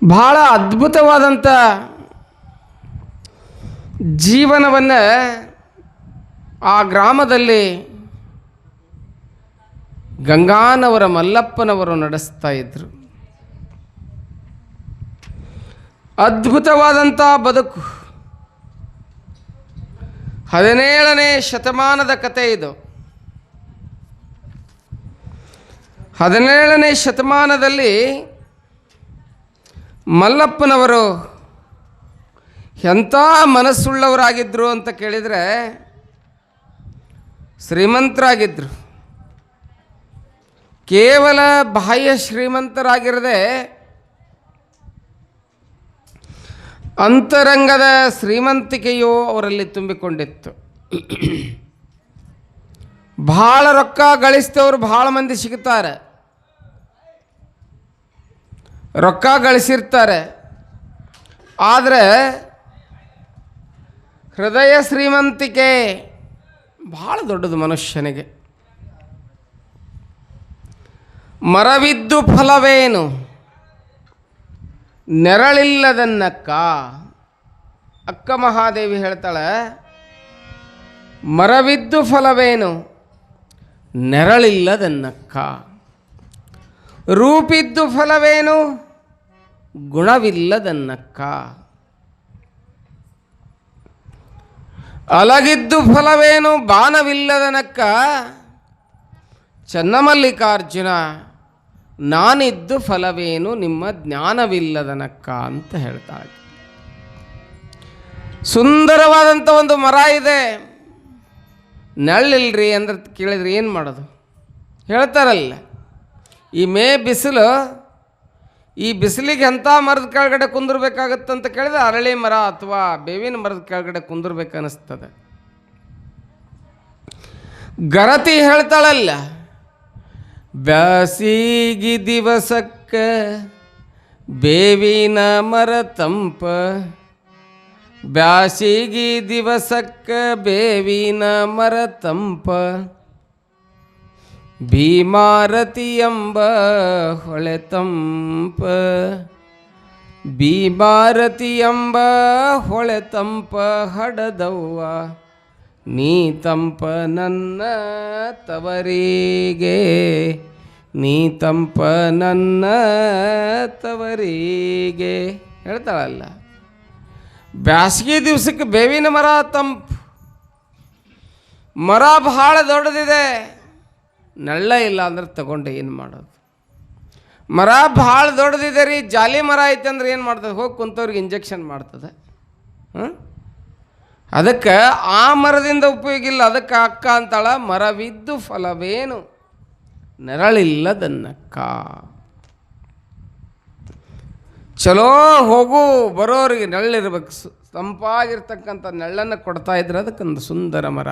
ಬಹಳ ಅದ್ಭುತವಾದಂಥ ಜೀವನವನ್ನು ಆ ಗ್ರಾಮದಲ್ಲಿ ಗಂಗಾನವರ ಮಲ್ಲಪ್ಪನವರು ನಡೆಸ್ತಾ ಇದ್ದರು. ಅದ್ಭುತವಾದಂಥ ಬದುಕು. 17ನೇ ಶತಮಾನದ ಕತೆ ಇದು. 17ನೇ ಶತಮಾನದಲ್ಲಿ ಮಲ್ಲಪ್ಪನವರು ಎಂಥ ಮನಸ್ಸುಳ್ಳವರಾಗಿದ್ದರು ಅಂತ ಕೇಳಿದರೆ ಶ್ರೀಮಂತರಾಗಿದ್ದರು. ಕೇವಲ ಬಾಹ್ಯ ಶ್ರೀಮಂತರಾಗಿರದೆ ಅಂತರಂಗದ ಶ್ರೀಮಂತಿಕೆಯು ಅವರಲ್ಲಿ ತುಂಬಿಕೊಂಡಿತ್ತು. ಭಾಳ ರೊಕ್ಕ ಗಳಿಸಿದವರು ಭಾಳ ಮಂದಿ ಸಿಗ್ತಾರೆ, ರೊಕ್ಕ ಗಳಿಸಿರ್ತಾರೆ. ಆದರೆ ಹೃದಯ ಶ್ರೀಮಂತಿಕೆ ಭಾಳ ದೊಡ್ಡದು ಮನುಷ್ಯನಿಗೆ. ಮರವಿದ್ದು ಫಲವೇನು ನೆರಳಿಲ್ಲದನ್ನಕ್ಕ. ಅಕ್ಕ ಮಹಾದೇವಿ ಹೇಳ್ತಾಳೆ, ಮರವಿದ್ದು ಫಲವೇನು ನೆರಳಿಲ್ಲದನ್ನಕ್ಕ. ರೂಪಿದ್ದು ಫಲವೇನು ಗುಣವಿಲ್ಲದನ್ನಕ್ಕ. ಅಲಗಿದ್ದು ಫಲವೇನು ಬಾಣವಿಲ್ಲದನಕ್ಕ. ಚನ್ನಮಲ್ಲಿಕಾರ್ಜುನ ನಾನಿದ್ದು ಫಲವೇನು ನಿಮ್ಮ ಜ್ಞಾನವಿಲ್ಲದನಕ್ಕ ಅಂತ ಹೇಳ್ತಾಳೆ. ಸುಂದರವಾದಂಥ ಒಂದು ಮರ ಇದೆ, ನೆರಳಿಲ್ರಿ ಅಂದ್ರೆ ಕೇಳಿದ್ರೆ ಏನು ಮಾಡೋದು? ಹೇಳ್ತಾರಲ್ಲ, ಈ ಬಿಸಿಲು, ಈ ಬಿಸಿಲಿಗೆ ಎಂಥ ಮರದ ಕೆಳಗಡೆ ಕುಂದಿರ್ಬೇಕಾಗತ್ತಂತ ಕೇಳಿದ್ರೆ ಅರಳಿ ಮರ ಅಥವಾ ಬೇವಿನ ಮರದ ಕೆಳಗಡೆ ಕುಂದಿರ್ಬೇಕನ್ನಿಸ್ತದೆ. ಗರತಿ ಹೇಳ್ತಾಳಲ್ಲ, ಬ್ಯಾಸಿಗಿ ದಿವಸಕ್ಕ ಬೇವಿನ ಮರ ತಂಪ, ಬ್ಯಾಸಿಗಿ ದಿವಸಕ್ಕ ಬೇವಿನ ಮರ ತಂಪ, ಭೀಮಾರತಿ ಎಂಬ ಹೊಳೆ ತಂಪ, ಭೀಮಾರತಿ ಎಂಬ ಹೊಳೆ ತಂಪ ಹಡದವ್ವ ನೀ ತಂಪ ನನ್ನ ತವರಿಗೆ, ನೀ ತಂಪ ನನ್ನ ತವರಿಗೆ ಹೇಳ್ತಾಳಲ್ಲ. ಬ್ಯಾಸಿಗೆ ದಿವಸಕ್ಕೆ ಬೇವಿನ ಮರ ತಂಪು. ಮರ ಭಾಳ ದೊಡ್ಡದಿದೆ, ನೆಳ್ಳ ಇಲ್ಲ ಅಂದ್ರೆ ತಗೊಂಡು ಏನು ಮಾಡೋದು? ಮರ ಭಾಳ ದೊಡ್ಡದಿದೆ ರೀ, ಜಾಲಿ ಮರ ಐತೆ ಅಂದ್ರೆ ಏನು ಮಾಡ್ತದೆ? ಹೋಗಿ ಕುಂತವ್ರಿಗೆ ಇಂಜೆಕ್ಷನ್ ಮಾಡ್ತದೆ. ಅದಕ್ಕೆ ಆ ಮರದಿಂದ ಉಪಯೋಗ ಇಲ್ಲ. ಅದಕ್ಕೆ ಅಕ್ಕ ಅಂತಾಳ, ಮರವಿದ್ದು ಫಲವೇನು ನೆರಳಿಲ್ಲದನ್ನಕ್ಕ. ಚಲೋ ಹೋಗು ಬರೋರಿಗೆ ನೆರಳಿರ್ಬೇಕು, ತಂಪಾಗಿರ್ತಕ್ಕಂಥ ನೆರಳನ್ನು ಕೊಡ್ತಾ ಇದ್ರೆ ಅದಕ್ಕೊಂದು ಸುಂದರ ಮರ,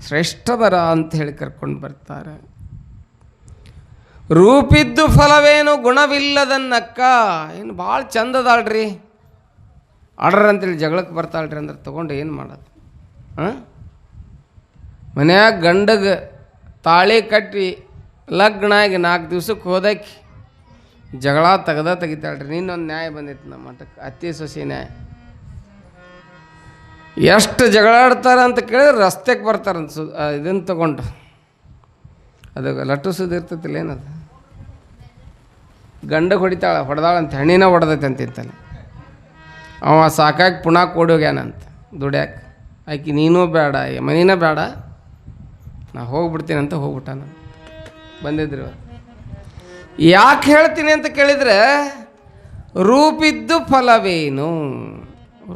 ಶ್ರೇಷ್ಠ ಮರ ಅಂತ ಹೇಳಿ ಕರ್ಕೊಂಡು ಬರ್ತಾರೆ. ರೂಪಿದ್ದು ಫಲವೇನು ಗುಣವಿಲ್ಲದನ್ನಕ್ಕ. ಏನು ಭಾಳ ಚಂದದಾಳ್ರಿ, ಆರ್ಡ್ರ್ ಅಂತೇಳಿ ಜಗಳಕ್ಕೆ ಬರ್ತಾಳ್ರಿ ಅಂದ್ರೆ ತೊಗೊಂಡು ಏನು ಮಾಡೋದು? ಮನ್ಯಾಗ ಗಂಡಗೆ ತಾಳಿ ಕಟ್ಟಿ ಲಗ್ನ ಆಗಿ 4 ದಿವ್ಸಕ್ಕೆ ಹೋದಕ್ಕೆ ಜಗಳ ತೆಗಿತಾಳ್ರಿ. ನಿನ್ನೊಂದು ನ್ಯಾಯ ಬಂದಿತ್ತು ನಮ್ಮ ಮಠಕ್ಕೆ, ಅತ್ತಿ ಸೊಸಿ ನ್ಯಾಯ. ಎಷ್ಟು ಜಗಳಾಡ್ತಾರೆ ಅಂತ ಕೇಳಿದ್ರೆ ರಸ್ತೆಗೆ ಬರ್ತಾರೆ ಇದನ್ನು ತಗೊಂಡು. ಅದು ಲಟ್ಟುಸೋದು ಇರ್ತೈತಿಲ್ಲ, ಏನದು ಗಂಡಗೆ ಹೊಡೆದಾಳಂತ, ಹೆಣ್ಣಿನ ಹೊಡೆದೈತೆ ಅಂತಿಂತಾನೆ. ಅವ ಸಾಕಾಗಿ ಪುನಃ ಕೊಡೋಗ್ಯಾನಂತ ದುಡ್ಯಾಕೆ. ಆಕೆ ನೀನೂ ಬೇಡ, ಮನಿನ ಬೇಡ, ನಾ ಹೋಗ್ಬಿಡ್ತೀನಿ ಅಂತ ಹೋಗ್ಬಿಟ್ಟಾನ. ಬಂದಿದ್ರು. ಯಾಕೆ ಹೇಳ್ತೀನಿ ಅಂತ ಕೇಳಿದರೆ, ರೂಪಿದ್ದು ಫಲವೇನು.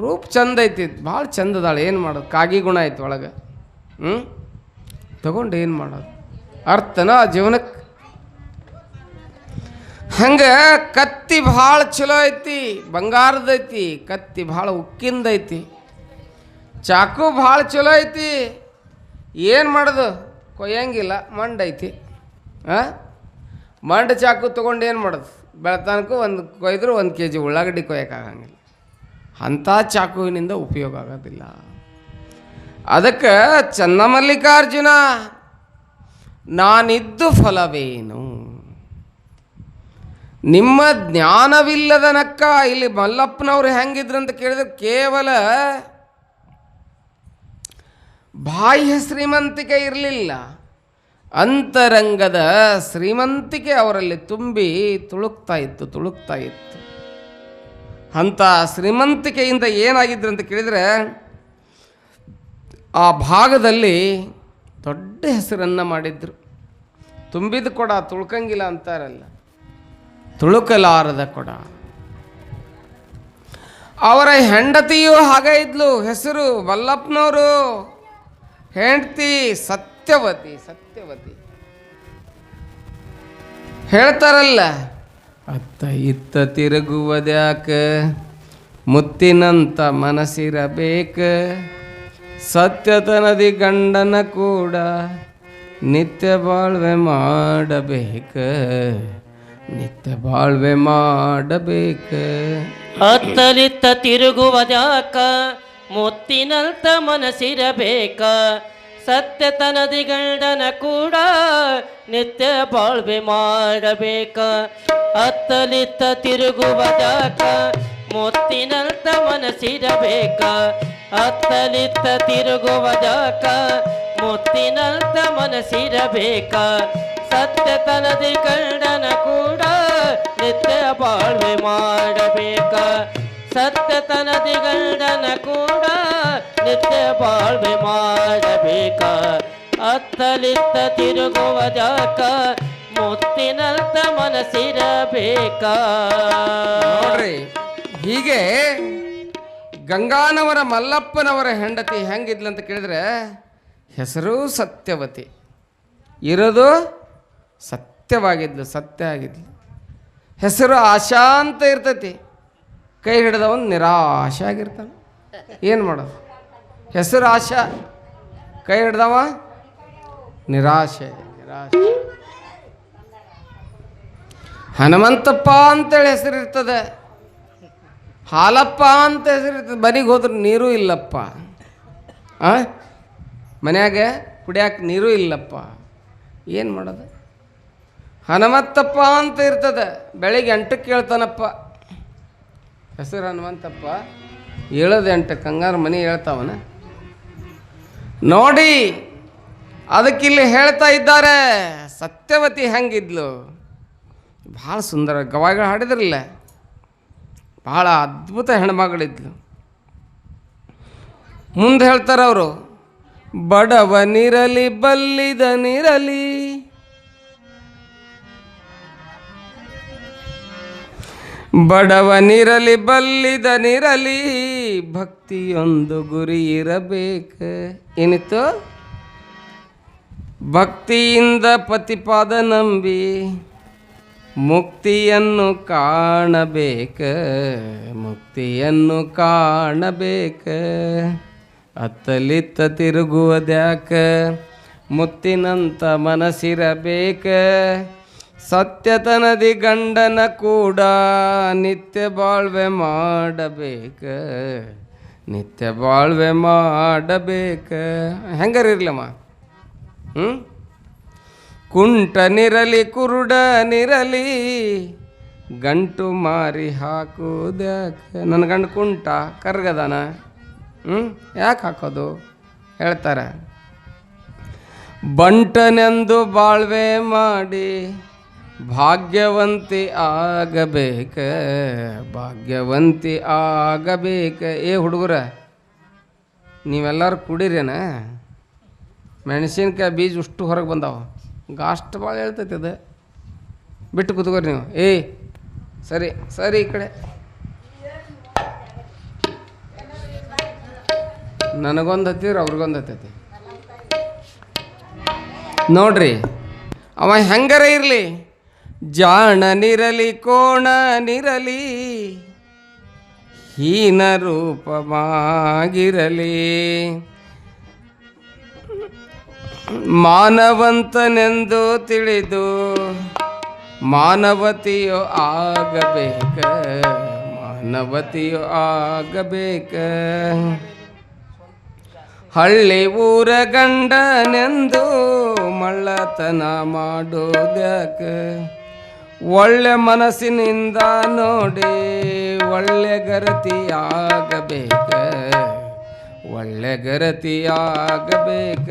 ರೂಪ ಚಂದ ಐತಿ, ಭಾಳ ಚಂದದಾಳೆ, ಏನು ಮಾಡೋದು? ಕಾಗಿ ಗುಣ ಐತಿ ಒಳಗೆ. ತಗೊಂಡು ಏನು ಮಾಡೋದು? ಅರ್ಥನ ಆ ಜೀವನಕ್ಕೆ. ಹಂಗೆ ಕತ್ತಿ ಭಾಳ ಚಲೋ ಐತಿ, ಬಂಗಾರದೈತಿ. ಕತ್ತಿ ಭಾಳ ಉಕ್ಕಿಂದೈತಿ. ಚಾಕು ಭಾಳ ಚಲೋ ಐತಿ, ಏನು ಮಾಡೋದು? ಕೊಯ್ಯಂಗಿಲ್ಲ, ಮಂಡೈತಿ. ಮಂಡ ಚಾಕು ತೊಗೊಂಡು ಏನು ಮಾಡೋದು? ಬೆಳತನಕ್ಕೂ ಒಂದು ಕೊಯ್ದ್ರು 1 kg ಉಳ್ಳಾಗಡ್ಡಿ ಕೊಯ್ಯೋಕ್ಕಾಗಂಗಿಲ್ಲ. ಅಂಥ ಚಾಕುವಿನಿಂದ ಉಪಯೋಗ ಆಗೋದಿಲ್ಲ. ಅದಕ್ಕೆ ಚನ್ನಮಲ್ಲಿಕಾರ್ಜುನ ನಾನಿದ್ದು ಫಲವೇನು ನಿಮ್ಮ ಜ್ಞಾನವಿಲ್ಲದನಕ್ಕ ಇಲ್ಲಿ ಮಲ್ಲಪ್ಪನವ್ರು ಹೆಂಗಿದ್ರು ಅಂತ ಕೇಳಿದ್ರೆ ಕೇವಲ ಬಾಹ್ಯ ಶ್ರೀಮಂತಿಕೆ ಇರಲಿಲ್ಲ, ಅಂತರಂಗದ ಶ್ರೀಮಂತಿಕೆ ಅವರಲ್ಲಿ ತುಂಬಿ ತುಳುಕ್ತಾ ಇತ್ತು. ಅಂಥ ಶ್ರೀಮಂತಿಕೆಯಿಂದ ಏನಾಗಿದ್ರು ಅಂತ ಕೇಳಿದರೆ ಆ ಭಾಗದಲ್ಲಿ ದೊಡ್ಡ ಹೆಸರನ್ನು ಮಾಡಿದ್ರು. ತುಂಬಿದ ಕೊಡ ತುಳ್ಕಂಗಿಲ್ಲ ಅಂತಾರಲ್ಲ, ತುಳುಕಲಾರದ ಕೊಡ. ಅವರ ಹೆಂಡತಿಯೂ ಹಾಗೆ ಇದ್ಲು, ಹೆಸರು ಮಲ್ಲಪ್ಪನವರು. ಹೆಂಡತಿ ಸತ್ಯವತಿ. ಹೇಳ್ತಾರಲ್ಲ, ಅತ್ತ ಇತ್ತ ತಿರುಗುವುದ್ಯಾಕ, ಮುತ್ತಿನಂತ ಮನಸ್ಸಿರಬೇಕ, ಸತ್ಯತನದಿ ಗಂಡನ ಕೂಡ ನಿತ್ಯ ಬಾಳ್ವೆ ಮಾಡಬೇಕ. ಅತ್ತಲಿತ್ತ ತಿರುಗುವುದ್ಯಾಕ, ಮುತ್ತಿನಂತ ಮನಸ್ಸಿರಬೇಕ, ಸತ್ಯತನದಿ ಗಂಡನ ಕೂಡ ನಿತ್ಯ ಬಾಳ್ವೆ ಮಾಡಬೇಕ. ಅತ್ತಲಿತ್ತ ತಿರುಗುವುದ್ಯಾಕ, ಮುತ್ತಿನಂತ ಮನಸ್ಸಿರಬೇಕ, ಅತ್ತಲಿತ್ತ ತಿರುಗುವುದ್ಯಾಕ, ಮುತ್ತಿನಂತ ಮನಸ್ಸಿರಬೇಕ, ಸತ್ಯತನದಿ ಗಂಡನ ಕೂಡ ನಿತ್ಯ ಬಾಳ್ವೆ ಮಾಡಬೇಕ, ಸತ್ಯತನದಿ ಗಂಡನ ಕೂಡ ನಿತ್ಯ ಬಾಳ್ವೆ ಮಾಡಬೇಕ. ಅತ್ತಲಿತ್ತ ತಿರುಗುವುದ್ಯಾಕ, ಮುತ್ತಿನಂತ ಮನಸ್ಸಿರಬೇಕ. ನೋಡ್ರಿ, ಹೀಗೆ ಗಂಗಾನವರ ಮಲ್ಲಪ್ಪನವರ ಹೆಂಡತಿ ಹೆಂಗಿದ್ಲು ಅಂತ ಕೇಳಿದ್ರೆ ಹೆಸರು ಸತ್ಯವತಿ, ಇರೋದು ಸತ್ಯ ಆಗಿದ್ಲು. ಹೆಸರು ಆಶಾ ಅಂತ ಇರ್ತೈತಿ, ಕೈ ಹಿಡಿದವನು ನಿರಾಶೆ ಆಗಿರ್ತಾನೆ. ಏನು ಮಾಡೋದು? ಹೆಸರು ಆಶಾ, ಕೈ ಹಿಡ್ದವ ನಿರಾಶೆ. ಹನುಮಂತಪ್ಪ ಅಂತೇಳಿ ಹೆಸರಿರ್ತದೆ, ಹಾಲಪ್ಪ ಅಂತ ಹೆಸರಿರ್ತದೆ. ಮನೆಗೆ ಹೋದ್ರೆ ನೀರು ಇಲ್ಲಪ್ಪ, ಮನ್ಯಾಗ ಕುಡಿಯಾಕೆ ನೀರು ಇಲ್ಲಪ್ಪ, ಏನು ಮಾಡೋದು? ಹನುಮಂತಪ್ಪ ಅಂತ ಇರ್ತದೆ, ಬೆಳಿಗ್ಗೆ 8ಕ್ಕೆ ಹೇಳ್ತಾನಪ್ಪ. ಹೆಸರು ಹನುಮಂತಪ್ಪ, 7 ಕಂಗಾರು ಮನೆ ಹೇಳ್ತಾವನ ನೋಡಿ. ಅದಕ್ಕಿಲ್ಲಿ ಹೇಳ್ತಾ ಇದ್ದಾರೆ, ಸತ್ಯವತಿ ಹೆಂಗಿದ್ಲು, ಭಾಳ ಸುಂದರ. ಗವಾಯಿಗಳು ಹಾಡಿದ್ರಲ್ಲ, ಭಾಳ ಅದ್ಭುತ ಹೆಣ್ಮಗಳಿದ್ಲು. ಮುಂದೆ ಹೇಳ್ತಾರೆ ಅವರು, ಬಡವನಿರಲಿ ಬಲ್ಲಿದನಿರಲಿ, ಬಡವನಿರಲಿ ಬಲ್ಲಿದನಿರಲಿ, ಭಕ್ತಿಯೊಂದು ಗುರಿ ಇರಬೇಕ. ಏನಿತ್ತು? ಭಕ್ತಿಯಿಂದ ಪತಿಪಾದ ನಂಬಿ ಮುಕ್ತಿಯನ್ನು ಕಾಣಬೇಕ, ಮುಕ್ತಿಯನ್ನು ಕಾಣಬೇಕ. ಅತ್ತಲಿತ್ತ ತಿರುಗುವುದ್ಯಾಕ, ಮುತ್ತಿನಂತ ಮನಸ್ಸಿರಬೇಕ, ಸತ್ಯತನದಿ ಗಂಡನ ಕೂಡ ನಿತ್ಯ ಬಾಳ್ವೆ ಮಾಡಬೇಕ, ನಿತ್ಯ ಬಾಳ್ವೆ ಮಾಡಬೇಕ. ಹೆಂಗಾರಿರ್ಲಮ್ಮ? ಕುಂಟನಿರಲಿ ಕುರುಡನಿರಲಿ, ಗಂಟು ಮಾರಿ ಹಾಕುವುದ್ಯಾಕ. ನನ್ನ ಗಂಡು ಕುಂಟ ಕರ್ಗದಾನ, ಯಾಕೆ ಹಾಕೋದು? ಹೇಳ್ತಾರೆ, ಬಂಟನೆಂದು ಬಾಳ್ವೆ ಮಾಡಿ ಭಾಗ್ಯವಂತಿ ಆಗಬೇಕ, ಭಾಗ್ಯವಂತಿ ಆಗಬೇಕ. ಹುಡುಗರ, ನೀವೆಲ್ಲರೂ ಕುಡೀರೇನ? ಮೆಣಸಿನ್ಕಾಯಿ ಬೀಜ ಅಷ್ಟು ಹೊರಗೆ ಬಂದಾವ, ಗಾಸ್ಟ್ ಭಾಳ ಹೇಳ್ತೈತಿ. ಅದು ಬಿಟ್ಟು ಕೂತ್ಕೋರಿ ನೀವು. ಸರಿ ಸರಿ, ಈ ಕಡೆ ನನಗೊಂದು ಹತ್ತಿರ ಅವ್ರಿಗೊಂದು ಹತ್ತೈತಿ ನೋಡ್ರಿ. ಅವ ಹೆಂಗಾರ ಇರಲಿ, ಜಾಣನಿರಲಿ ಕೋಣನಿರಲಿ, ಹೀನ ರೂಪವಾಗಿರಲಿ, ಮಾನವಂತನೆಂದು ತಿಳಿದು ಮಾನವತಿಯೋ ಆಗಬೇಕ, ಮಾನವತಿಯೋ ಆಗಬೇಕ. ಹಳ್ಳಿ ಊರ ಗಂಡನೆಂದು ಮಳ್ಳತನ ಮಾಡೋದ್ಯಾಕ, ಒಳ್ಳೆ ಮನಸ್ಸಿನಿಂದ ನೋಡಿ ಒಳ್ಳೆ ಗರತಿಯಾಗಬೇಕ, ಒಳ್ಳೆ ಗರತಿಯಾಗಬೇಕ.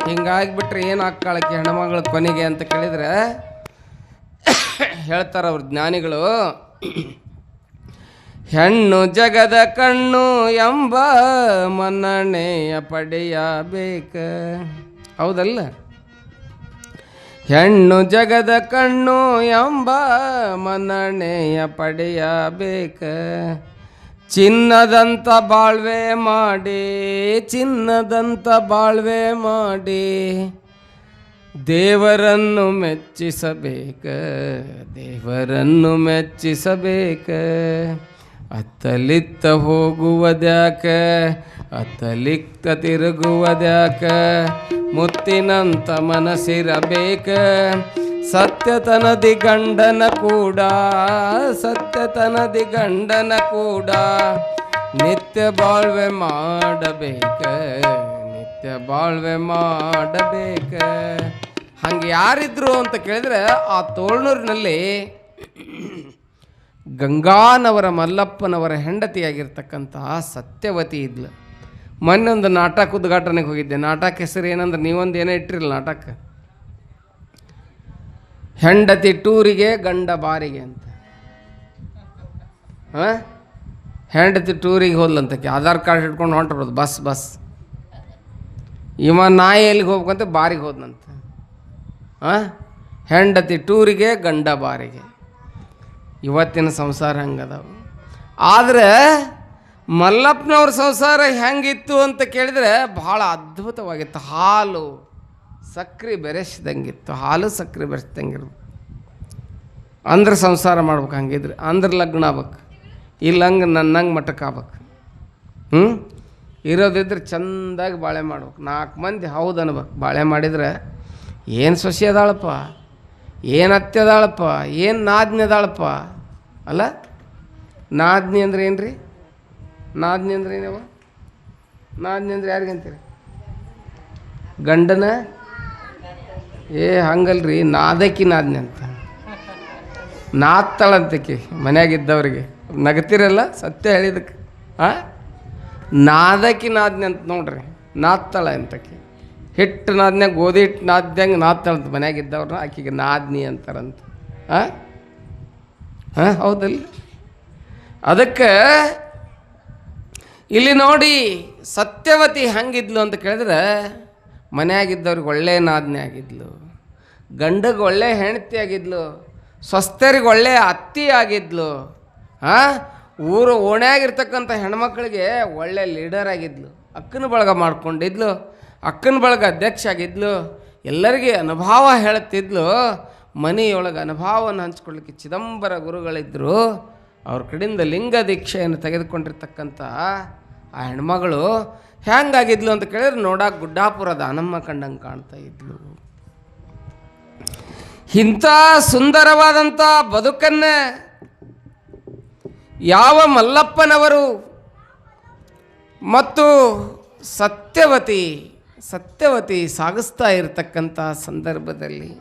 ಹಿಂಗಾಗಿಬಿಟ್ರೆ ಏನಾಗ್ಕಾಳಕ್ಕೆ ಹೆಣ್ಮಗಳು ಕೊನೆಗೆ ಅಂತ ಕೇಳಿದ್ರೆ ಹೇಳ್ತಾರೆ ಅವ್ರ ಜ್ಞಾನಿಗಳು, ಹೆಣ್ಣು ಜಗದ ಕಣ್ಣು ಎಂಬ ಮನ್ನಣೆಯ ಪಡೆಯಬೇಕ. ಹೌದಲ್ಲ? ಹೆಣ್ಣು ಜಗದ ಕಣ್ಣು ಎಂಬ ಮನ್ನಣೆಯ ಪಡೆಯಬೇಕ. ಚಿನ್ನದಂತ ಬಾಳ್ವೆ ಮಾಡಿ, ಚಿನ್ನದಂತ ಬಾಳ್ವೆ ಮಾಡಿ ದೇವರನ್ನು ಮೆಚ್ಚಿಸಬೇಕ, ದೇವರನ್ನು ಮೆಚ್ಚಿಸಬೇಕ. ಅತ್ತಲಿತ್ತ ಹೋಗುವುದ್ಯಾಕ, ಅತ್ತಲಿತ್ತ ತಿರುಗುವುದ್ಯಾಕ, ಮುತ್ತಿನಂತ ಮನಸ್ಸಿರಬೇಕ. ಸತ್ಯತನದಿ ಗಂಡನ ಕೂಡ, ಸತ್ಯತನದಿ ಗಂಡನ ಕೂಡ ನಿತ್ಯ ಬಾಳ್ವೆ ಮಾಡಬೇಕ, ನಿತ್ಯ ಬಾಳ್ವೆ ಮಾಡಬೇಕ. ಹಂಗೆ ಯಾರಿದ್ರು ಅಂತ ಕೇಳಿದ್ರೆ ಆ ತೋಳ್ನೂರಿನಲ್ಲಿ ಗಂಗಾನವರ ಮಲ್ಲಪ್ಪನವರ ಹೆಂಡತಿಯಾಗಿರ್ತಕ್ಕಂತಹ ಸತ್ಯವತಿ ಇದ್ಲು. ಮೊನ್ನೆ ಒಂದು ನಾಟಕ ಉದ್ಘಾಟನೆಗೆ ಹೋಗಿದ್ದೆ. ನಾಟಕ ಹೆಸರು ಏನಂದ್ರೆ ನೀವೊಂದು ಏನೇ ಇಟ್ಟಿರಲ್ಲ ನಾಟಕ, ಹೆಂಡತಿ ಟೂರಿಗೆ ಗಂಡ ಬಾರಿಗೆ ಅಂತ. ಹಾಂ, ಹೆಂಡತಿ ಟೂರಿಗೆ ಹೋದ್ಲಂತಕ್ಕೆ ಆಧಾರ್ ಕಾರ್ಡ್ ಹಿಡ್ಕೊಂಡು ಹೊಂಟಿರೋದು ಬಸ್ ಬಸ್. ಇವ ನಾಯಿ ಎಲ್ಲಿಗೆ ಹೋಗ್ಬೇಕಂತ ಬಾರಿಗೆ ಹೋದ್ನಂತ. ಹಾಂ, ಹೆಂಡತಿ ಟೂರಿಗೆ ಗಂಡ ಬಾರಿಗೆ. ಇವತ್ತಿನ ಸಂಸಾರ ಹಂಗದಾವು. ಆದರೆ ಮಲ್ಲಪ್ಪನವ್ರ ಸಂಸಾರ ಹೆಂಗಿತ್ತು ಅಂತ ಕೇಳಿದರೆ ಭಾಳ ಅದ್ಭುತವಾಗಿತ್ತು. ಹಾಲು ಸಕ್ಕರೆ ಬೆರೆಸಿದಂಗಿತ್ತು, ಹಾಲು ಸಕ್ಕರೆ ಬೆರೆಸಿದಂಗಿರ್ಬೇಕು. ಅಂದ್ರೆ ಸಂಸಾರ ಮಾಡ್ಬೇಕು. ಹಂಗಿದ್ರೆ ಅಂದ್ರೆ ಲಗ್ನ ಆಗ್ಬೇಕು, ಇಲ್ಲಂಗೆ ನನ್ನಂಗೆ ಮಟ್ಟಕ್ಕೆ ಆಗ್ಬೇಕು. ಇರೋದಿದ್ರೆ ಚೆಂದಾಗಿ ಬಾಳೆ ಮಾಡ್ಬೇಕು. 4 ಮಂದಿ ಹೌದು ಅನ್ಬೇಕು. ಬಾಳೆ ಮಾಡಿದರೆ ಏನು ಸೊಸೆ ಅದಾಳಪ್ಪ, ಏನು ಅತ್ತೆ ಅದಾಳಪ್ಪ, ಏನು ನಾದ್ನಿ ಅದಾಳಪ್ಪ. ಅಲ್ಲ, ನಾದ್ನಿ ಅಂದ್ರೆ ಏನು ರೀ? ನಾದ್ನಿ ಅಂದ್ರೆ ಏನವ? ನಾದ್ನಿ ಅಂದ್ರೆ ಯಾರಿಗಂತೀರಿ? ಗಂಡನ? ಹಂಗಲ್ರಿ, ನಾದಕಿ ನಾದ್ನಿ ಅಂತ. ನಾದ್ತಾಳಂತಕಿ ಮನ್ಯಾಗಿದ್ದವ್ರಿಗೆ. ನಗತಿರಲ್ಲ ಸತ್ಯ ಹೇಳಿದಕ್ಕೆ. ಹಾಂ, ನಾದಕಿ ನಾದ್ನಿ ಅಂತ ನೋಡ್ರಿ. ನಾದ್ತಾಳ ಅಂತಕಿ. ಹಿಟ್ಟು ನಾದ್ನ್ಯಾಗ ಗೋಧಿ ಹಿಟ್ಟು ನಾದ್ದಂಗೆ ನಾದ್ತಾಳಂತ ಮನ್ಯಾಗಿದ್ದವ್ರನ್ನ ಆಕಿಗೆ ನಾದ್ನಿ ಅಂತಾರಂತ. ಹಾಂ ಹಾಂ, ಹೌದಲ್ಲ? ಅದಕ್ಕೆ ಇಲ್ಲಿ ನೋಡಿ ಸತ್ಯವತಿ ಹಂಗಿದ್ಲು ಅಂತ ಕೇಳಿದ್ರೆ ಮನೆಯಾಗಿದ್ದವ್ರಿಗೆ ಒಳ್ಳೆ ನಾದ್ನಿ ಆಗಿದ್ಲು, ಗಂಡಗೆ ಒಳ್ಳೆ ಹೆಂಡತಿ ಆಗಿದ್ಲು, ಸ್ವಸ್ಥರಿಗೆ ಒಳ್ಳೆ ಅತ್ತಿ ಆಗಿದ್ಲು. ಹಾಂ, ಊರು ಓಣ್ಯಾಗಿರ್ತಕ್ಕಂಥ ಹೆಣ್ಮಕ್ಳಿಗೆ ಒಳ್ಳೆ ಲೀಡರ್ ಆಗಿದ್ಲು, ಅಕ್ಕನ ಬಳಗ ಮಾಡ್ಕೊಂಡಿದ್ಲು, ಅಕ್ಕನ ಬಳಗ ಅಧ್ಯಕ್ಷ ಆಗಿದ್ಲು, ಎಲ್ಲರಿಗೆ ಅನುಭವ ಹೇಳುತ್ತಿದ್ಲು. ಮನೆಯೊಳಗೆ ಅನುಭವವನ್ನು ಹಂಚ್ಕೊಳ್ಳಿಕ್ಕೆ ಚಿದಂಬರ ಗುರುಗಳಿದ್ದರು. ಅವ್ರ ಕಡೆಯಿಂದ ಲಿಂಗ ದೀಕ್ಷೆಯನ್ನು ತೆಗೆದುಕೊಂಡಿರ್ತಕ್ಕಂಥ ಆ ಹೆಣ್ಮಗಳು ಹೆಂಗಾಗಿದ್ಲು ಅಂತ ಕೇಳಿದ್ರೆ ನೋಡಕ್ಕೆ ಗುಡ್ಡಾಪುರ ದಾನಮ್ಮ ಕಂಡಂಗೆ ಕಾಣ್ತಾ ಇದ್ಲು. ಇಂಥ ಸುಂದರವಾದಂಥ ಬದುಕನ್ನು ಯಾವ ಮಲ್ಲಪ್ಪನವರು ಮತ್ತು ಸತ್ಯವತಿ ಸಾಗಿಸ್ತಾ ಇರತಕ್ಕಂಥ ಸಂದರ್ಭದಲ್ಲಿ